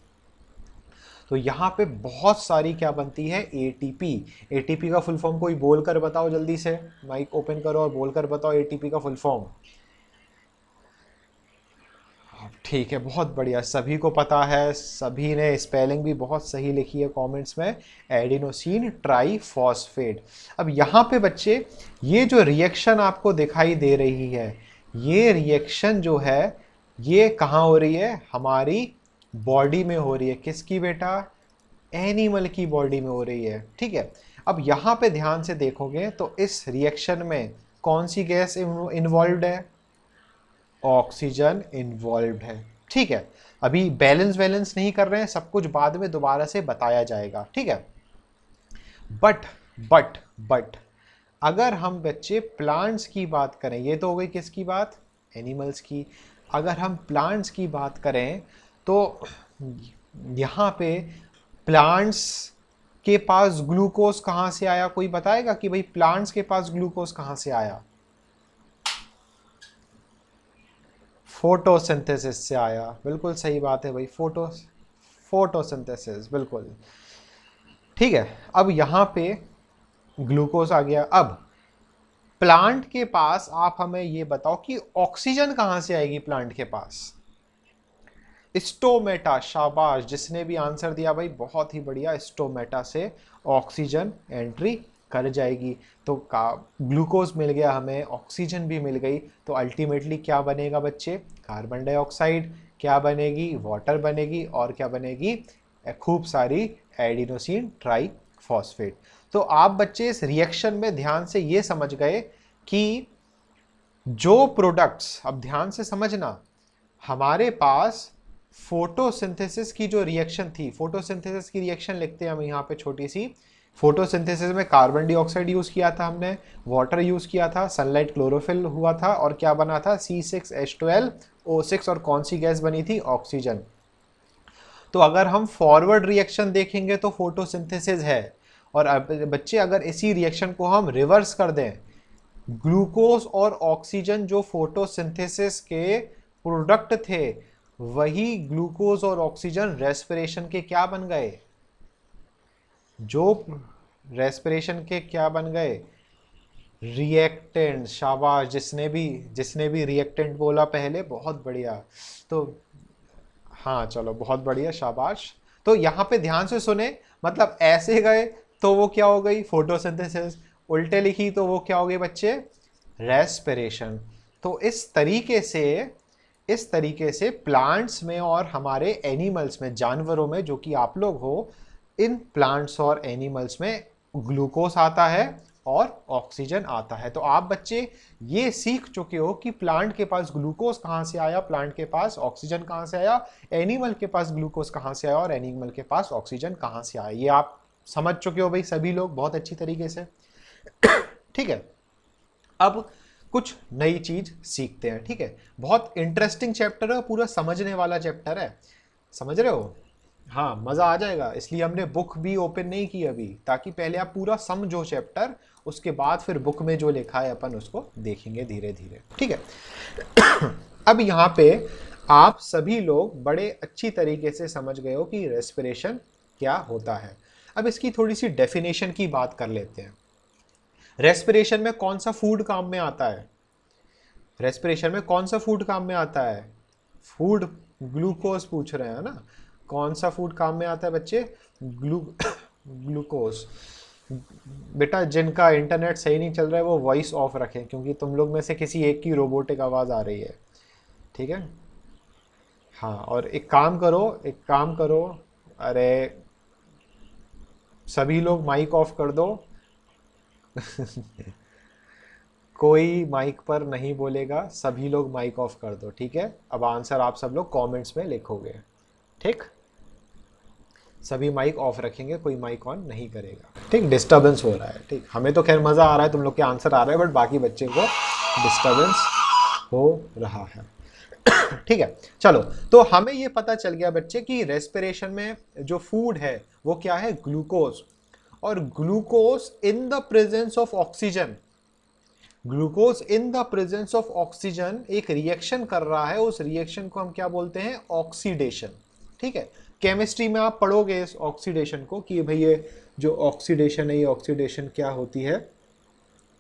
तो यहाँ पे बहुत सारी क्या बनती है, एटीपी। एटीपी का फुल फॉर्म कोई बोलकर बताओ जल्दी से, माइक ओपन करो और बोलकर बताओ एटीपी का फुल फॉर्म। ठीक है, बहुत बढ़िया, सभी को पता है, सभी ने स्पेलिंग भी बहुत सही लिखी है कमेंट्स में, एडिनोसिन ट्राइफॉस्फेट। अब यहाँ पे बच्चे ये जो रिएक्शन आपको दिखाई दे रही है, ये रिएक्शन जो है ये कहाँ हो रही है, हमारी बॉडी में हो रही है। किसकी बेटा, एनिमल की बॉडी में हो रही है। ठीक है, अब यहाँ पे ध्यान से देखोगे तो इस रिएक्शन में कौन सी गैस इन्वॉल्व है, ऑक्सीजन इन्वॉल्व है। ठीक है, अभी बैलेंस नहीं कर रहे हैं, सब कुछ बाद में दोबारा से बताया जाएगा। ठीक है, बट अगर हम बच्चे प्लांट्स की बात करें, ये तो हो गई किसकी बात, एनिमल्स की। अगर हम प्लांट्स की बात करें तो यहाँ पे प्लांट्स के पास ग्लूकोज कहाँ से आया, कोई बताएगा कि भाई प्लांट्स के पास ग्लूकोज कहाँ से आया, फोटोसिंथेसिस से आया। बिल्कुल सही बात है भाई, फोटोसिंथेसिस, बिल्कुल ठीक है। अब यहाँ पे ग्लूकोज आ गया। अब प्लांट के पास आप हमें ये बताओ कि ऑक्सीजन कहाँ से आएगी प्लांट के पास, स्टोमेटा। शाबाश, जिसने भी आंसर दिया भाई बहुत ही बढ़िया, स्टोमेटा से ऑक्सीजन एंट्री कर जाएगी। तो ग्लूकोज मिल गया हमें, ऑक्सीजन भी मिल गई, तो अल्टीमेटली क्या बनेगा बच्चे, कार्बन डाइऑक्साइड, क्या बनेगी, वाटर बनेगी, और क्या बनेगी, खूब सारी एडिनोसिन ट्राइफॉस्फेट। तो आप बच्चे इस रिएक्शन में ध्यान से ये समझ गए कि जो प्रोडक्ट्स, अब ध्यान से समझना, हमारे पास फोटोसिंथेसिस की जो रिएक्शन थी, फोटोसिंथेसिस की रिएक्शन लिखते हैं हम यहाँ पे छोटी सी। फोटोसिंथेसिस में कार्बन डाइऑक्साइड यूज किया था हमने, वाटर यूज किया था, सनलाइट क्लोरोफिल हुआ था, और क्या बना था, C6H12O6, और कौन सी गैस बनी थी, ऑक्सीजन। तो अगर हम फॉरवर्ड रिएक्शन देखेंगे तो फोटोसिंथेसिस है, और बच्चे अगर इसी रिएक्शन को हम रिवर्स कर दें, ग्लूकोज और ऑक्सीजन जो फोटोसिंथेसिस के प्रोडक्ट थे, वही ग्लूकोज और ऑक्सीजन रेस्पिरेशन के क्या बन गए, जो रेस्पिरेशन के क्या बन गए, रिएक्टेंट। शाबाश, जिसने भी रिएक्टेंट बोला पहले, बहुत बढ़िया। तो हाँ चलो बहुत बढ़िया, शाबाश। तो यहाँ पे ध्यान से सुने, मतलब ऐसे गए तो वो क्या हो गई, फोटोसिंथेसिस। उल्टे लिखी तो वो क्या हो गई बच्चे, रेस्पिरेशन। तो इस तरीके से प्लांट्स में और हमारे एनिमल्स में, जानवरों में जो कि आप लोग हो, इन प्लांट्स और एनिमल्स में ग्लूकोज आता है और ऑक्सीजन आता है। तो आप बच्चे ये सीख चुके हो कि प्लांट के पास ग्लूकोज कहाँ से आया, प्लांट के पास ऑक्सीजन कहाँ से आया, एनिमल के पास ग्लूकोज कहाँ से आया और एनिमल के पास ऑक्सीजन कहाँ से आया। ये आप समझ चुके हो भाई सभी लोग बहुत अच्छी तरीके से। ठीक है, अब कुछ नई चीज सीखते हैं। ठीक है, बहुत इंटरेस्टिंग चैप्टर है, पूरा समझने वाला चैप्टर है, समझ रहे हो। हाँ मजा आ जाएगा, इसलिए हमने बुक भी ओपन नहीं की अभी, ताकि पहले आप पूरा समझो चैप्टर, उसके बाद फिर बुक में जो लिखा है अपन उसको देखेंगे धीरे धीरे। ठीक है। अब यहाँ पे आप सभी लोग बड़े अच्छी तरीके से समझ गए हो कि रेस्पिरेशन क्या होता है। अब इसकी थोड़ी सी डेफिनेशन की बात कर लेते हैं। रेस्पिरेशन में कौन सा फूड काम में आता है, रेस्पिरेशन में कौन सा फूड काम में आता है, फूड, ग्लूकोज पूछ रहे हैं ना, कौन सा फूड काम में आता है बच्चे, ग्लूकोज। बेटा जिनका इंटरनेट सही नहीं चल रहा है वो वॉइस ऑफ रखें, क्योंकि तुम लोग में से किसी एक की रोबोटिक आवाज़ आ रही है। ठीक है, हाँ, और एक काम करो, एक काम करो, अरे सभी लोग माइक ऑफ कर दो। कोई माइक पर नहीं बोलेगा, सभी लोग माइक ऑफ कर दो। ठीक है, अब आंसर आप सब लोग कमेंट्स में लिखोगे। ठीक, सभी माइक ऑफ रखेंगे, कोई माइक ऑन नहीं करेगा। ठीक, डिस्टरबेंस हो रहा है। ठीक, हमें तो खैर मज़ा आ रहा है, तुम लोग के आंसर आ रहे हैं, बट बाकी बच्चे को डिस्टरबेंस हो रहा है। ठीक है, चलो, तो हमें ये पता चल गया बच्चे कि रेस्पिरेशन में जो फूड है वो क्या है, ग्लूकोज। और glucose in the presence of oxygen, glucose in the presence of oxygen एक रिएक्शन कर रहा है, उस रिएक्शन को हम क्या बोलते हैं, ऑक्सीडेशन। ठीक है, केमिस्ट्री में आप पढ़ोगे इस ऑक्सीडेशन को कि भाई ये जो ऑक्सीडेशन है, ये ऑक्सीडेशन क्या होती है,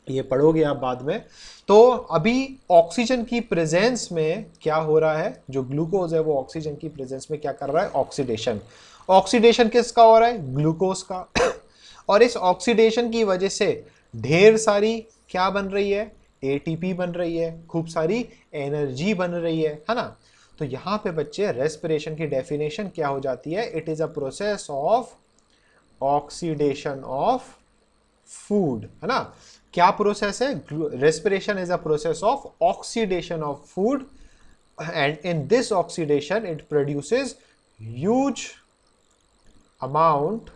ये पढ़ोगे आप बाद में। तो अभी ऑक्सीजन की प्रेजेंस में क्या हो रहा है, जो ग्लूकोज है वो ऑक्सीजन की प्रेजेंस में क्या कर रहा है, ऑक्सीडेशन। ऑक्सीडेशन किसका हो रहा है, ग्लूकोज का। और इस ऑक्सीडेशन की वजह से ढेर सारी क्या बन रही है, एटीपी बन रही है, खूब सारी एनर्जी बन रही है ना। तो यहाँ पे बच्चे रेस्पिरेशन की डेफिनेशन क्या हो जाती है, it is a process of oxidation of food, है ना। क्या प्रोसेस है, respiration is a process of oxidation of food, and in this oxidation it produces huge amount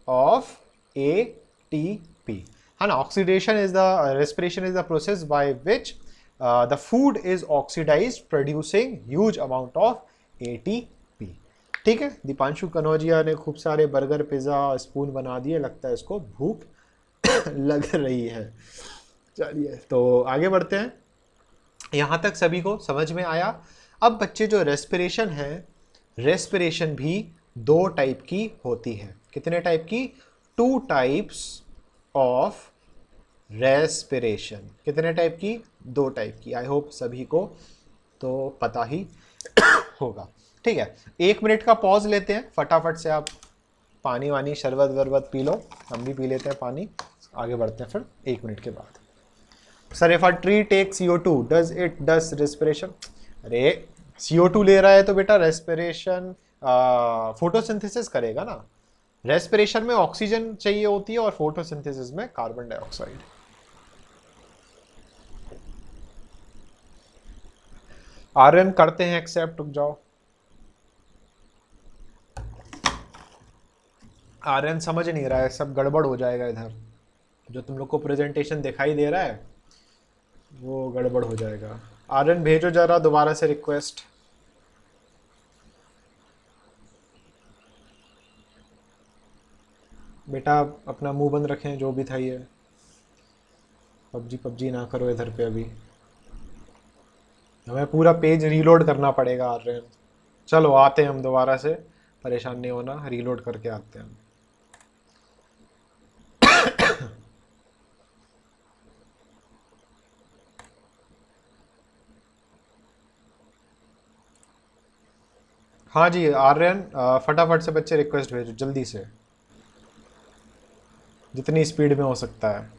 of ATP, है ना। Oxidation is the, respiration is the process by which the food is oxidised producing huge amount of ATP। ठीक है, दीपांशु कनौजिया ने खूब सारे burger, pizza, spoon बना दिए, लगता है इसको भूख लग रही है। चलिए तो आगे बढ़ते हैं, यहाँ तक सभी को समझ में आया। अब बच्चे जो रेस्पिरेशन है, रेस्पिरेशन भी दो टाइप की होती है। कितने टाइप की, 2 टाइप्स ऑफ रेस्पिरेशन। कितने टाइप की, 2 टाइप की। आई होप सभी को तो पता ही होगा। ठीक है, 1 मिनट का पॉज लेते हैं, फटाफट से आप पानी वानी शरबत वरबत पी लो, हम भी पी लेते हैं पानी, आगे बढ़ते हैं फिर 1 मिनट के बाद। Sir if a tree take CO2 does it does respiration. अरे CO2 ले रहा है तो बेटा रेस्पिरेशन, फोटोसिंथेसिस करेगा ना। रेस्पिरेशन में ऑक्सीजन चाहिए होती है और फोटोसिंथेसिस में कार्बन डाइऑक्साइड। आर्यन करते हैं एक्सेप्ट, रुक जाओ। आर्यन समझ नहीं रहा है, सब गड़बड़ हो जाएगा इधर, जो तुम लोग को प्रेजेंटेशन दिखाई दे रहा है वो गड़बड़ हो जाएगा। आर्यन भेजो जरा दोबारा से रिक्वेस्ट। बेटा अपना मुंह बंद रखें, जो भी था ये, पबजी पबजी ना करो इधर पे अभी, हमें पूरा पेज रीलोड करना पड़ेगा आर्यन। चलो आते हैं हम दोबारा से, परेशान नहीं होना, रीलोड करके आते हैं हम। हाँ जी आर्यन, फटाफट से बच्चे रिक्वेस्ट भेजो जल्दी से, जितनी स्पीड में हो सकता है।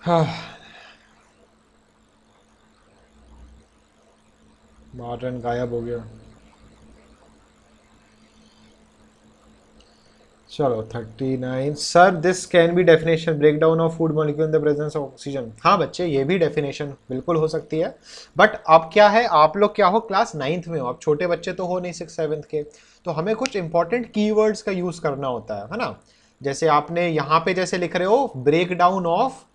हाँ, आर्यन गायब हो गया। चलो 39, sir this can be definition break down of food molecule in the presence of oxygen. हाँ बच्चे, ये भी डेफिनेशन बिल्कुल हो सकती है, बट अब क्या है, आप लोग क्या हो, क्लास 9th में हो, अब छोटे बच्चे तो हो नहीं 6th 7th के, तो हमें कुछ इंपॉर्टेंट कीवर्ड्स का यूज करना होता है ना। जैसे आपने यहाँ पे जैसे लिख रहे हो break down of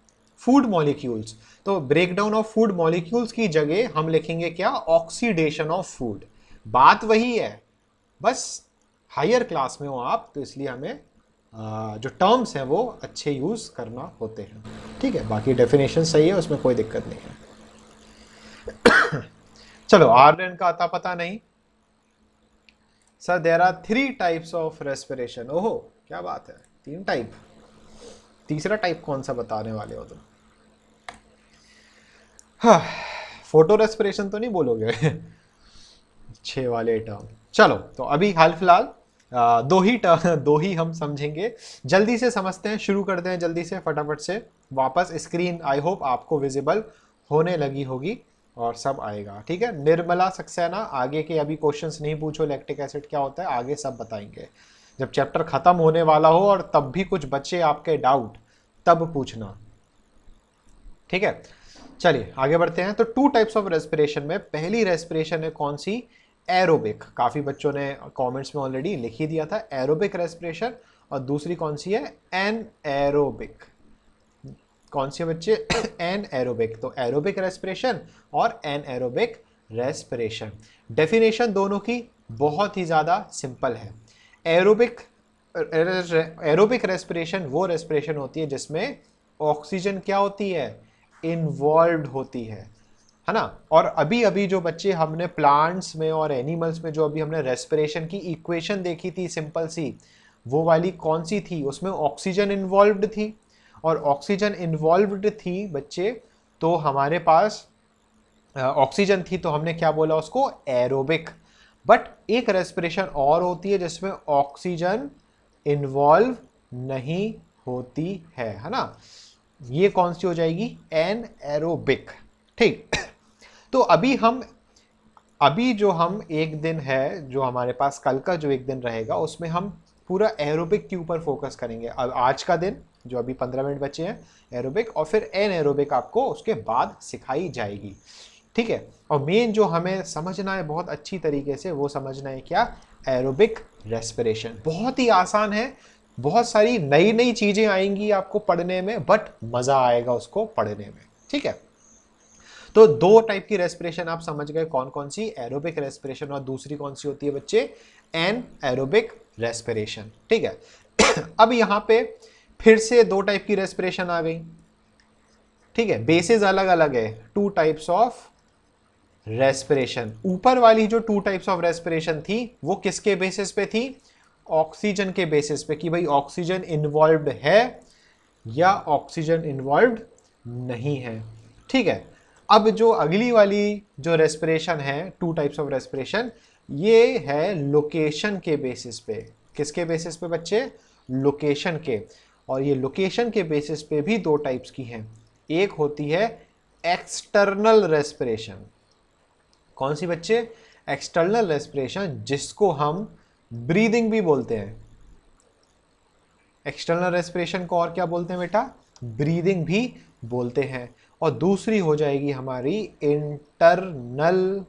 food molecules, तो break down of food molecules की जगह हम लिखेंगे क्या, ऑक्सीडेशन ऑफ फूड। बात वही है, बस हायर क्लास में हो आप, तो इसलिए हमें जो टर्म्स हैं वो अच्छे यूज करना होते हैं। ठीक है, बाकी डेफिनेशन सही है, उसमें कोई दिक्कत नहीं है। चलो आर्यन का आता पता नहीं। Sir there are 3 types of respiration. ओहो क्या बात है, 3 टाइप, तीसरा टाइप कौन सा बताने वाले हो तुम? हाँ, फोटो रेस्पिरेशन तो नहीं बोलोगे? 6 वाले टर्म। चलो तो अभी हाल फिलहाल दो ही टर्म, दो ही हम समझेंगे, जल्दी से समझते हैं, शुरू करते हैं जल्दी से फटाफट से। वापस स्क्रीन आई होप आपको विजिबल होने लगी होगी और सब आएगा। ठीक है, निर्मला सक्सेना, आगे के अभी क्वेश्चंस नहीं पूछो, लैक्टिक एसिड क्या होता है, आगे सब बताएंगे जब चैप्टर खत्म होने वाला हो, और तब भी कुछ बच्चे आपके डाउट तब पूछना। ठीक है, चलिए आगे बढ़ते हैं। तो 2 टाइप्स ऑफ रेस्पिरेशन में पहली रेस्पिरेशन है कौन सी, एरोबिक। काफी बच्चों ने कमेंट्स में ऑलरेडी लिख ही दिया था एरोबिक रेस्पिरेशन, और दूसरी कौन सी है, एन एरोबिक। कौन सी है बच्चे, एन एरोबिक। तो एरोबिक रेस्पिरेशन और एन एरोबिक रेस्पिरेशन, डेफिनेशन दोनों की बहुत ही ज्यादा सिंपल है। एरोबिक एरोबिक रेस्पिरेशन वो रेस्पिरेशन होती है जिसमें ऑक्सीजन क्या होती है, इन्वॉल्व होती है ना। और अभी अभी जो बच्चे हमने प्लांट्स में और एनिमल्स में जो अभी हमने रेस्पिरेशन की इक्वेशन देखी थी सिंपल सी, वो वाली कौन सी थी, उसमें ऑक्सीजन इन्वॉल्व्ड थी, और ऑक्सीजन इन्वॉल्व्ड थी बच्चे, तो हमारे पास ऑक्सीजन थी, तो हमने क्या बोला उसको, एरोबिक। बट एक रेस्पिरेशन और होती है जिसमें ऑक्सीजन इन्वॉल्व नहीं होती है ना, ये कौन सी हो जाएगी, एन एरोबिक। ठीक, तो अभी जो हम एक दिन है, जो हमारे पास कल का जो एक दिन रहेगा, उसमें हम पूरा एरोबिक के ऊपर फोकस करेंगे। अब आज का दिन जो अभी 15 मिनट बचे हैं एरोबिक, और फिर एन एरोबिक आपको उसके बाद सिखाई जाएगी। ठीक है, और मेन जो हमें समझना है बहुत अच्छी तरीके से, वो समझना है क्या, एरोबिक रेस्पिरेशन। बहुत ही आसान है, बहुत सारी नई नई चीजें आएंगी आपको पढ़ने में, बट मजा आएगा उसको पढ़ने में। ठीक है, तो 2 टाइप की रेस्पिरेशन आप समझ गए कौन कौन सी, एरोबिक रेस्पिरेशन, और दूसरी कौन सी होती है बच्चे, एन एरोबिक रेस्पिरेशन। ठीक है, अब यहां पे फिर से 2 टाइप की रेस्पिरेशन आ गई। ठीक है, बेसिस अलग अलग है, 2 टाइप्स ऑफ रेस्पिरेशन। ऊपर वाली जो 2 टाइप्स ऑफ रेस्पिरेशन थी वो किसके बेसिस पे थी, ऑक्सीजन के बेसिस पे, कि भाई ऑक्सीजन इन्वॉल्व्ड है या ऑक्सीजन इन्वॉल्व्ड नहीं है। ठीक है, अब जो अगली वाली जो रेस्पिरेशन है, 2 टाइप्स ऑफ रेस्पिरेशन, ये है लोकेशन के बेसिस पे। किसके बेसिस पे बच्चे, लोकेशन के। और ये लोकेशन के बेसिस पे भी 2 टाइप्स की हैं। एक होती है एक्सटर्नल रेस्पिरेशन। कौन सी बच्चे, एक्सटर्नल रेस्पिरेशन, जिसको हम ब्रीदिंग भी बोलते हैं। एक्सटर्नल रेस्पिरेशन को और क्या बोलते हैं बेटा, ब्रीदिंग भी बोलते हैं। और दूसरी हो जाएगी हमारी इंटरनल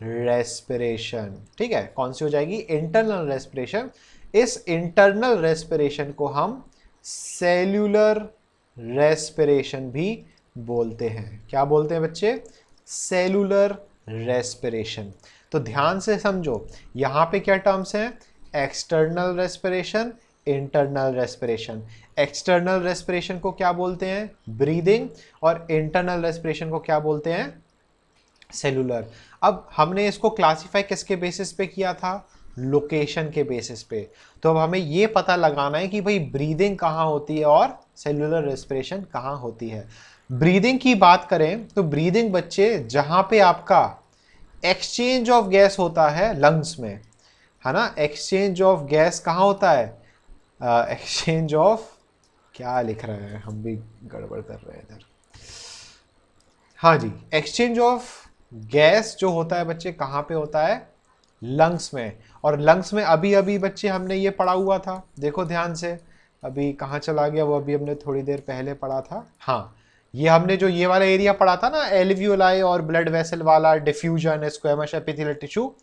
रेस्पिरेशन। ठीक है, कौन सी हो जाएगी, इंटरनल रेस्पिरेशन। इस इंटरनल रेस्पिरेशन को हम सेल्यूलर रेस्पिरेशन भी बोलते हैं। क्या बोलते हैं बच्चे, सेल्यूलर रेस्पिरेशन। तो ध्यान से समझो, यहां पे क्या टर्म्स हैं, external respiration, internal respiration. External respiration को क्या बोलते हैं, ब्रीदिंग, और इंटरनल रेस्पिरेशन को क्या बोलते हैं, सेलुलर। अब हमने इसको क्लासिफाई किसके बेसिस पे किया था, लोकेशन के बेसिस पे। तो अब हमें ये पता लगाना है कि भाई ब्रीदिंग कहाँ होती है और सेलुलर रेस्पिरेशन कहाँ होती है। ब्रीदिंग की बात करें तो ब्रीदिंग बच्चे जहां पे आपका एक्सचेंज ऑफ गैस होता है लंग्स में, है ना। एक्सचेंज ऑफ गैस कहाँ होता है? एक्सचेंज ऑफ, क्या लिख रहे हैं हम भी गड़बड़ कर रहे हैं इधर। हाँ जी, एक्सचेंज ऑफ गैस जो होता है बच्चे कहाँ पे होता है? लंग्स में। और लंग्स में अभी अभी बच्चे हमने ये पढ़ा हुआ था, देखो ध्यान से, अभी कहाँ चला गया वो, अभी हमने थोड़ी देर पहले पढ़ा था। हाँ, ये हमने जो ये वाला एरिया पढ़ा था ना, एल्वियोलाई और ब्लड वेसल वाला, डिफ्यूजन, स्क्वेमस एपिथेलियल टिश्यू,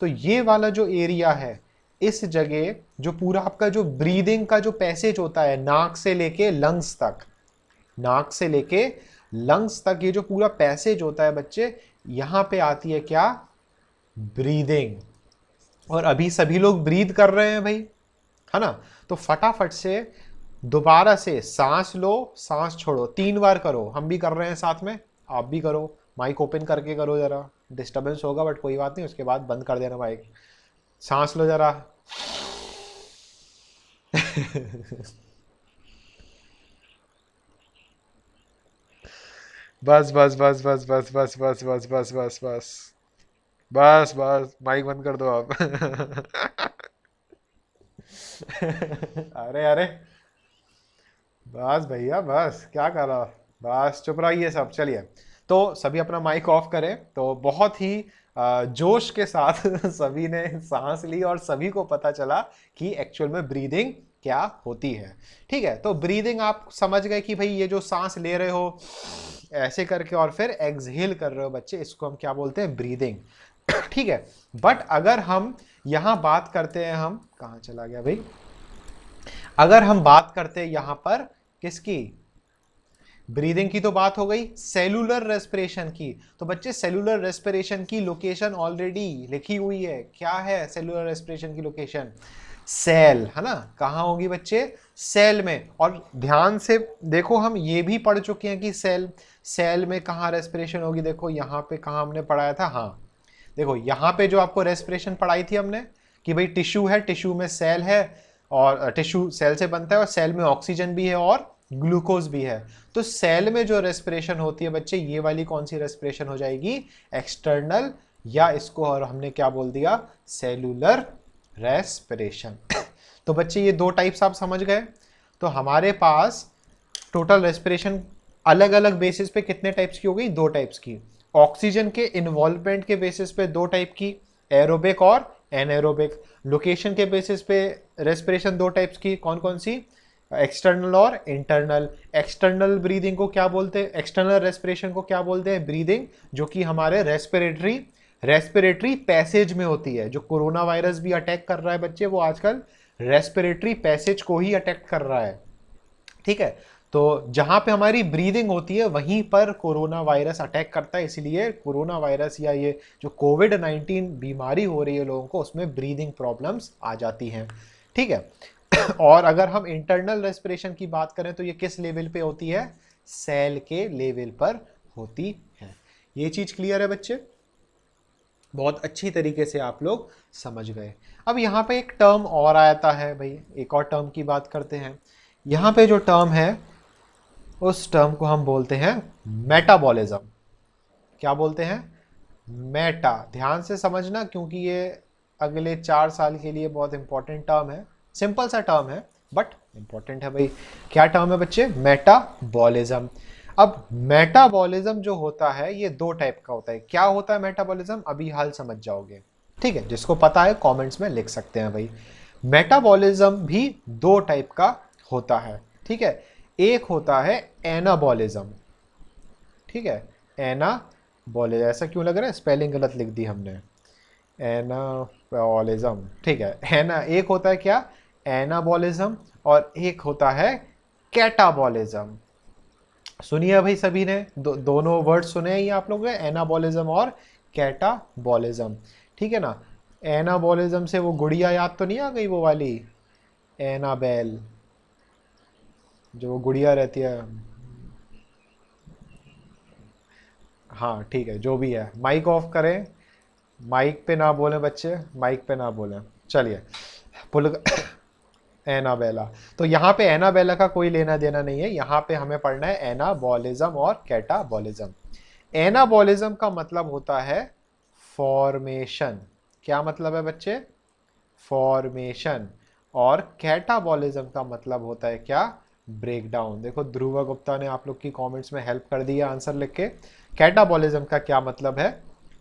तो ये वाला जो एरिया है, इस जगह जो पूरा आपका जो ब्रीदिंग का जो पैसेज होता है नाक से लेके लंग्स तक, नाक से लेके लंग्स तक ये जो पूरा पैसेज होता है बच्चे, यहां पे आती है क्या? ब्रीदिंग। और अभी सभी लोग ब्रीद कर रहे हैं भाई, है ना। तो फटाफट से दोबारा से सांस लो, सांस छोड़ो, 3 बार करो। हम भी कर रहे हैं साथ में, आप भी करो। माइक ओपन करके करो, जरा डिस्टर्बेंस होगा बट कोई बात नहीं, उसके बाद बंद कर देना माइक। सांस लो जरा। बस बस बस बस बस बस बस बस बस बस बस बस बस, माइक बंद कर दो आप। अरे अरे, बस भैया बस, क्या कर रहा, बस चुप रहिए सब। चलिए, तो सभी अपना माइक ऑफ करें। तो बहुत ही जोश के साथ सभी ने सांस ली और सभी को पता चला कि एक्चुअल में ब्रीदिंग क्या होती है। ठीक है, तो ब्रीदिंग आप समझ गए कि भाई ये जो सांस ले रहे हो ऐसे करके और फिर एक्सहेल कर रहे हो बच्चे, इसको हम क्या बोलते हैं? ब्रीदिंग। ठीक है, बट अगर हम यहां बात करते हैं, हम कहां चला गया भाई, अगर हम बात करते हैं यहां पर किसकी? ब्रीदिंग की तो बात हो गई, सेलुलर रेस्पिरेशन की। तो बच्चे सेलुलर रेस्पिरेशन की लोकेशन ऑलरेडी लिखी हुई है। क्या है सेलुलर रेस्पिरेशन की लोकेशन? सेल, है ना। कहाँ होगी बच्चे? सेल में। और ध्यान से देखो, हम ये भी पढ़ चुके हैं कि सेल, सेल में कहाँ रेस्पिरेशन होगी। देखो यहाँ पे कहाँ हमने पढ़ाया था, हाँ देखो यहाँ पे जो आपको रेस्पिरेशन पढ़ाई थी हमने कि भाई टिश्यू है, टिश्यू में सेल है, और टिश्यू सेल से बनता है और सेल में ऑक्सीजन भी है और ग्लूकोज भी है। तो सेल में जो रेस्पिरेशन होती है बच्चे, ये वाली कौन सी रेस्पिरेशन हो जाएगी? एक्सटर्नल, या इसको और हमने क्या बोल दिया? Cellular respiration. तो बच्चे ये 2 टाइप्स आप समझ गए। तो हमारे पास टोटल रेस्पिरेशन अलग अलग बेसिस पे कितने टाइप्स की हो गई? 2 टाइप्स की। ऑक्सीजन के इन्वॉल्वमेंट के बेसिस पे 2 टाइप की, एरोबिक और एनएरोबिक। लोकेशन के बेसिस पे रेस्पिरेशन 2 टाइप्स की, कौन कौन सी? एक्सटर्नल और इंटरनल। एक्सटर्नल ब्रीदिंग को क्या बोलते हैं? एक्सटर्नल रेस्पिरेशन को क्या बोलते हैं? ब्रीदिंग, जो कि हमारे रेस्पिरेटरी पैसेज में होती है। जो कोरोना वायरस भी अटैक कर रहा है बच्चे, वो आजकल रेस्पिरेटरी पैसेज को ही अटैक कर रहा है। ठीक है, तो जहां पे हमारी ब्रीदिंग होती है वहीं पर कोरोना वायरस अटैक करता है। इसलिए कोरोना वायरस या ये जो कोविड-19 बीमारी हो रही है लोगों को, उसमें ब्रीदिंग प्रॉब्लम्स आ जाती हैं। ठीक है। और अगर हम इंटरनल रेस्पिरेशन की बात करें तो ये किस लेवल पे होती है? सेल के लेवल पर होती है। ये चीज क्लियर है बच्चे? बहुत अच्छी तरीके से आप लोग समझ गए। अब यहाँ पे एक टर्म और आता है भाई, एक और टर्म की बात करते हैं। यहाँ पे जो टर्म है उस टर्म को हम बोलते हैं मेटाबॉलिज्म। क्या बोलते हैं? मेटा। ध्यान से समझना क्योंकि ये अगले 4 साल के लिए बहुत इंपॉर्टेंट टर्म है। सिंपल सा टर्म है बट इंपॉर्टेंट है भाई। क्या टर्म है बच्चे? मेटाबॉलिज्म। अब मेटाबॉलिज्म जो होता है ये 2 टाइप का होता है। क्या होता है मेटाबॉलिज्म? अभी हाल समझ जाओगे। ठीक है, जिसको पता है कमेंट्स में लिख सकते हैं भाई। मेटाबॉलिज्म भी 2 टाइप का होता है। ठीक है, एक होता है एनाबॉलिज्म। ठीक है, एनाबॉलिज्म, ऐसा क्यों लग रहा है? स्पेलिंग गलत लिख दी हमने, एनाबॉलिज्म। ठीक है, एना एक होता है क्या? एनाबॉलिज्म, और एक होता है कैटाबॉलिज्म। सुनिए भाई सभी ने, दोनों वर्ड सुने हैं ये आप लोगों ने, एनाबॉलिज्म और कैटाबॉलिज्म। ठीक है ना। एनाबॉलिज्म से वो गुड़िया याद तो नहीं आ गई, वो वाली एनाबेल, जो वो गुड़िया रहती है। हाँ ठीक है, जो भी है, माइक ऑफ करें, माइक पे ना बोलें बच्चे, माइक पे ना बोलें। चलिए, पुल एनाबेला। तो यहाँ पे एनाबेला का कोई लेना देना नहीं है, यहाँ पे हमें पढ़ना है एनाबॉलिज्म और कैटाबॉलिज्म। एनाबॉलिज्म का मतलब होता है फॉर्मेशन। क्या मतलब है बच्चे? फॉर्मेशन। और कैटाबॉलिज्म का मतलब होता है क्या? Break down. देखो ध्रुवा गुप्ता ने आप लोग की कमेंट्स में हेल्प कर दिया आंसर लिख के। कैटाबॉलिज्म का क्या मतलब है?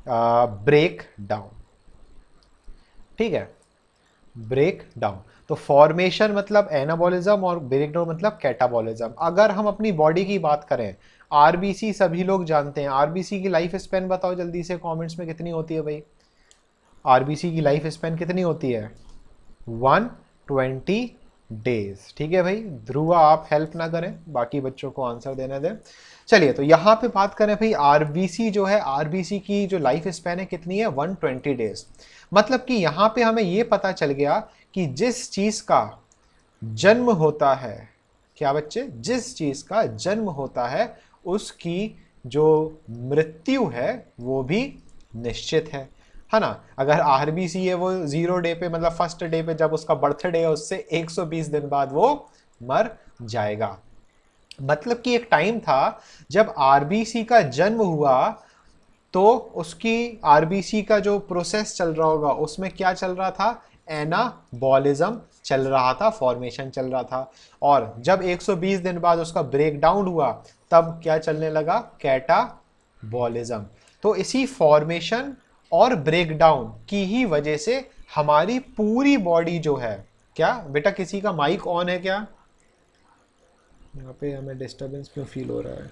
Break down. ठीक है, ब्रेक डाउन। तो फॉर्मेशन मतलब एनाबॉलिज्म और ब्रेक डाउन मतलब कैटाबॉलिज्म। अगर हम अपनी बॉडी की बात करें, आरबीसी सभी लोग जानते हैं। आरबीसी की लाइफ स्पैन बताओ जल्दी से कमेंट्स में कितनी होती है भाई? आरबीसी की लाइफ स्पैन कितनी होती है? 120 डेज। ठीक है भाई, ध्रुवा आप हेल्प ना करें, बाकी बच्चों को आंसर देने दें। चलिए, तो यहाँ पे बात करें भाई, आरबीसी जो है, आरबीसी की जो लाइफ स्पैन है कितनी है? 120 डेज। मतलब कि यहाँ पे हमें ये पता चल गया कि जिस चीज का जन्म होता है, क्या बच्चे? जिस चीज का जन्म होता है उसकी जो मृत्यु है वो भी निश्चित है ना? अगर आरबीसी है वो 0 डे पे, मतलब फर्स्ट डे पे जब उसका बर्थडे है उससे 120 दिन बाद वो मर जाएगा। मतलब कि एक टाइम था जब आरबीसी का जन्म हुआ तो उसकी आरबीसी का जो प्रोसेस चल रहा होगा उसमें क्या चल रहा था? एनाबॉलिज्म चल रहा था, फॉर्मेशन चल रहा था। और जब 120 दिन बाद उसका ब्रेक डाउन हुआ तब क्या चलने लगा? कैटाबॉलिज्म। तो इसी फॉर्मेशन और ब्रेक डाउन की ही वजह से हमारी पूरी बॉडी जो है, क्या बेटा किसी का माइक ऑन है क्या? यहाँ पे हमें डिस्टरबेंस क्यों फील हो रहा है?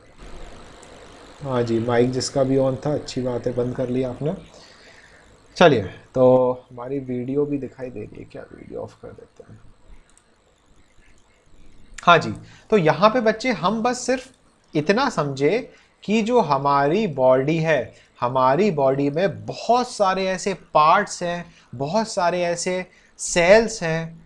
हाँ जी, माइक जिसका भी ऑन था, अच्छी बात है, बंद कर लिया आपने। चलिए, तो हमारी वीडियो भी दिखाई दे रही है क्या? वीडियो ऑफ कर देते हैं। हाँ जी, तो यहाँ पे बच्चे हम बस सिर्फ इतना समझे कि जो हमारी बॉडी है, हमारी बॉडी में बहुत सारे ऐसे पार्ट्स हैं, बहुत सारे ऐसे सेल्स हैं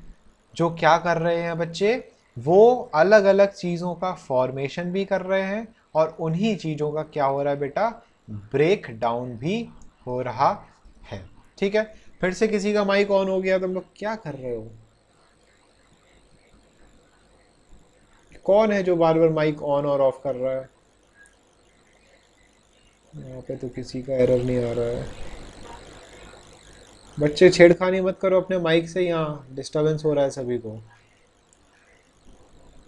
जो क्या कर रहे हैं बच्चे? वो अलग अलग चीज़ों का फॉर्मेशन भी कर रहे हैं और उन्हीं चीज़ों का क्या हो रहा है बेटा? ब्रेक डाउन भी हो रहा है। ठीक है, फिर से किसी का माइक ऑन हो गया, तुम लोग क्या कर रहे हो? कौन है जो बार बार माइक ऑन और ऑफ कर रहा है? यहाँ पे तो किसी का एरर नहीं आ रहा है। बच्चे छेड़खानी मत करो अपने माइक से, यहाँ डिस्टरबेंस हो रहा है सभी को।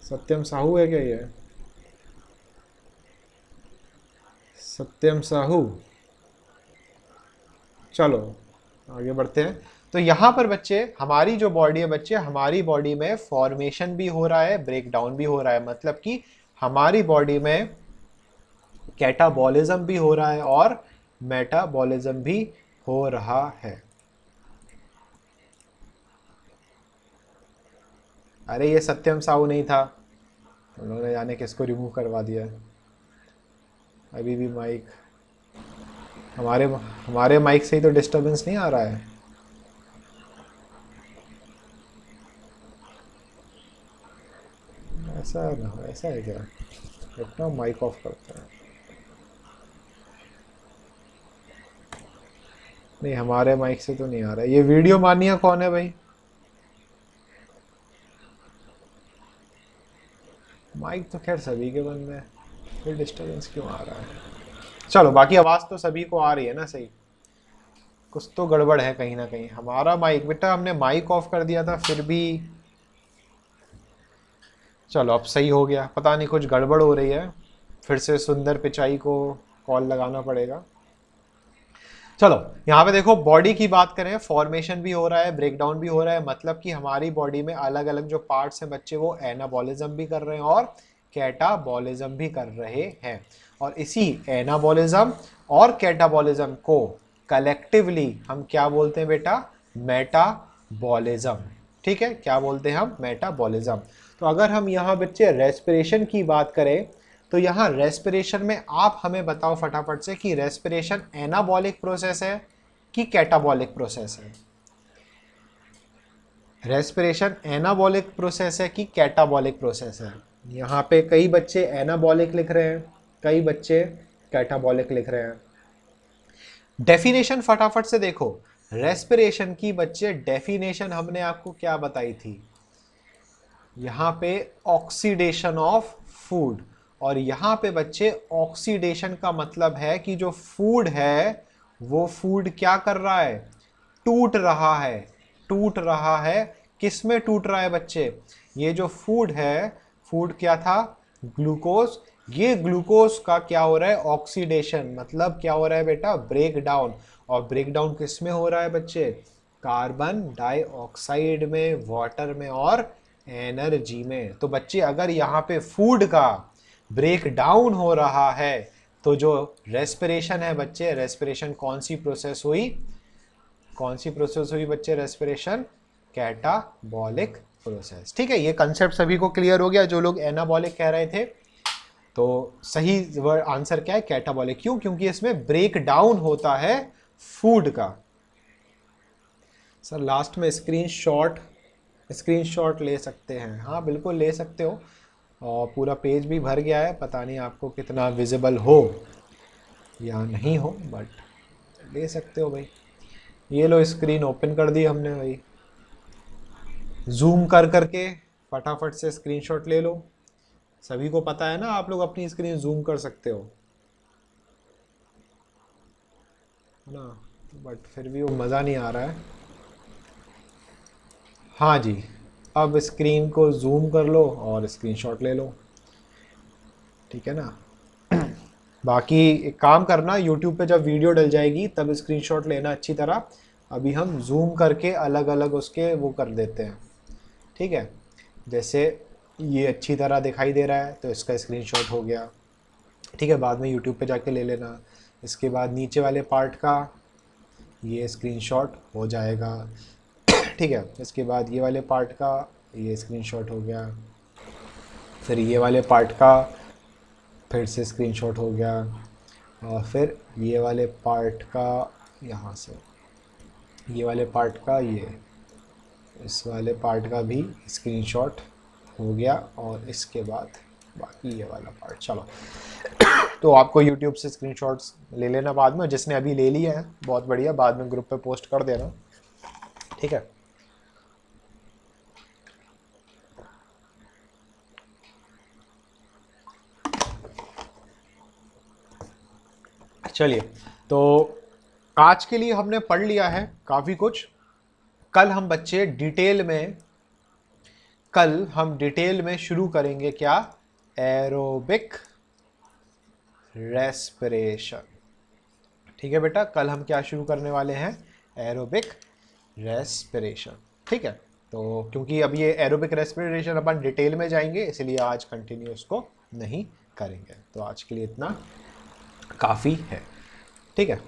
सत्यम साहू है क्या ये? सत्यम साहू। चलो आगे बढ़ते हैं। तो यहाँ पर बच्चे हमारी जो बॉडी है बच्चे, हमारी बॉडी में फॉर्मेशन भी हो रहा है, ब्रेक डाउन भी हो रहा है। मतलब कि हमारी बॉडी में कैटाबॉलिज्म भी हो रहा है और मेटाबॉलिज्म भी हो रहा है। अरे ये सत्यम साहू नहीं था, उन्होंने जाने किसको रिमूव करवा दिया। अभी भी माइक, हमारे हमारे माइक से ही तो डिस्टरबेंस नहीं आ रहा है। ऐसा ना हो, ऐसा है क्या? अपना माइक ऑफ करते हैं। नहीं, हमारे माइक से तो नहीं आ रहा है। ये वीडियो मानिया कौन है भाई? माइक तो खैर सभी के बंद है, फिर डिस्टरबेंस क्यों आ रहा है? चलो, बाकी आवाज़ तो सभी को आ रही है ना सही? कुछ तो गड़बड़ है कहीं ना कहीं। हमारा माइक बेटा, हमने माइक ऑफ कर दिया था फिर भी। चलो अब सही हो गया, पता नहीं कुछ गड़बड़ हो रही है। फिर से सुंदर पिचाई को कॉल लगाना पड़ेगा। चलो, यहाँ पे देखो, बॉडी की बात करें, फॉर्मेशन भी हो रहा है, ब्रेकडाउन भी हो रहा है। मतलब कि हमारी बॉडी में अलग अलग जो पार्ट्स हैं बच्चे, वो एनाबॉलिज्म भी कर रहे हैं और कैटाबॉलिज्म भी कर रहे हैं। और इसी एनाबॉलिज्म और कैटाबॉलिज्म को कलेक्टिवली हम क्या बोलते हैं बेटा? मेटाबॉलिज्म। ठीक है, क्या बोलते हैं हम? मेटाबॉलिज्म। तो अगर हम यहाँ बच्चे रेस्पिरेशन की बात करें, तो यहाँ रेस्पिरेशन में आप हमें बताओ फटाफट से कि रेस्पिरेशन एनाबॉलिक प्रोसेस है कि कैटाबॉलिक प्रोसेस है? रेस्पिरेशन एनाबॉलिक प्रोसेस है कि कैटाबॉलिक प्रोसेस है? यहाँ पे कई बच्चे एनाबॉलिक लिख रहे हैं, कई बच्चे कैटाबॉलिक लिख रहे हैं। डेफिनेशन फटाफट से देखो, रेस्पिरेशन की बच्चे डेफिनेशन हमने आपको क्या बताई थी? यहाँ पे ऑक्सीडेशन ऑफ फूड। और यहाँ पे बच्चे ऑक्सीडेशन का मतलब है कि जो फूड है वो फूड क्या कर रहा है, टूट रहा है। टूट रहा है, किस में टूट रहा है बच्चे, ये जो फूड है, फूड क्या था, ग्लूकोज, ये ग्लूकोज का क्या हो रहा है, ऑक्सीडेशन, मतलब क्या हो रहा है बेटा, ब्रेक डाउन। और ब्रेक डाउन किस में हो रहा है बच्चे, कार्बन डाइऑक्साइड में, वाटर में और एनर्जी में। तो बच्चे अगर यहाँ पे फूड का ब्रेक डाउन हो रहा है तो जो रेस्पिरेशन है बच्चे, रेस्पिरेशन कौन सी प्रोसेस हुई, कौन सी प्रोसेस हुई बच्चे, रेस्पिरेशन कैटाबॉलिक प्रोसेस। ठीक है, ये कंसेप्ट सभी को क्लियर हो गया, जो लोग एनाबॉलिक कह रहे थे। तो सही वर्ड आंसर क्या है, कैटाबॉलिक। क्यों, क्योंकि इसमें ब्रेक डाउन होता है फूड का। सर लास्ट में स्क्रीनशॉट ले सकते हैं, हाँ बिल्कुल ले सकते हो। और पूरा पेज भी भर गया है, पता नहीं आपको कितना विजिबल हो या नहीं हो, बट ले सकते हो भाई। ये लो स्क्रीन ओपन कर दी हमने भाई, जूम कर करके फटाफट से स्क्रीनशॉट ले लो। सभी को पता है ना, आप लोग अपनी स्क्रीन जूम कर सकते हो, है ना, बट फिर भी वो मज़ा नहीं आ रहा है। हाँ जी, अब स्क्रीन को जूम कर लो और स्क्रीनशॉट ले लो, ठीक है ना। बाकी एक काम करना, यूट्यूब पे जब वीडियो डल जाएगी तब स्क्रीनशॉट लेना अच्छी तरह। अभी हम जूम करके अलग अलग उसके वो कर देते हैं, ठीक है। जैसे ये अच्छी तरह दिखाई दे रहा है तो इसका स्क्रीनशॉट हो गया, ठीक है, बाद में यूट्यूब पे जाके ले लेना। इसके बाद नीचे वाले पार्ट का ये स्क्रीनशॉट हो जाएगा, ठीक है। इसके बाद ये वाले पार्ट का ये स्क्रीनशॉट हो गया, फिर ये वाले पार्ट का फिर से स्क्रीनशॉट हो गया, और फिर ये वाले पार्ट का यहाँ से, ये वाले पार्ट का ये, इस वाले पार्ट का भी स्क्रीनशॉट हो गया, और इसके बाद बाकी ये वाला पार्ट। चलो तो आपको YouTube से स्क्रीनशॉट्स ले लेना बाद में, जिसने अभी ले लिया है बहुत बढ़िया, बाद में ग्रुप पे पोस्ट कर देना, ठीक है। चलिए, तो आज के लिए हमने पढ़ लिया है काफ़ी कुछ। कल हम बच्चे डिटेल में, कल हम डिटेल में शुरू करेंगे क्या, एरोबिक रेस्पिरेशन। ठीक है बेटा, कल हम क्या शुरू करने वाले हैं, एरोबिक रेस्पिरेशन, ठीक है। तो क्योंकि अब ये एरोबिक रेस्पिरेशन अपन डिटेल में जाएंगे, इसलिए आज कंटिन्यू उसको नहीं करेंगे। तो आज के लिए इतना काफ़ी है, ठीक है।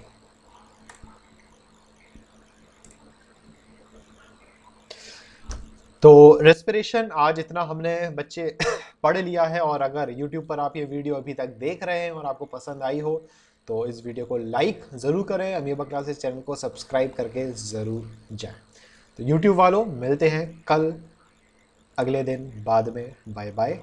तो रेस्पिरेशन आज इतना हमने बच्चे पढ़ लिया है। और अगर YouTube पर आप ये वीडियो अभी तक देख रहे हैं और आपको पसंद आई हो तो इस वीडियो को लाइक ज़रूर करें, अमीबा क्लासेस चैनल को सब्सक्राइब करके ज़रूर जाएं। तो YouTube वालों मिलते हैं कल अगले दिन बाद में, बाय बाय।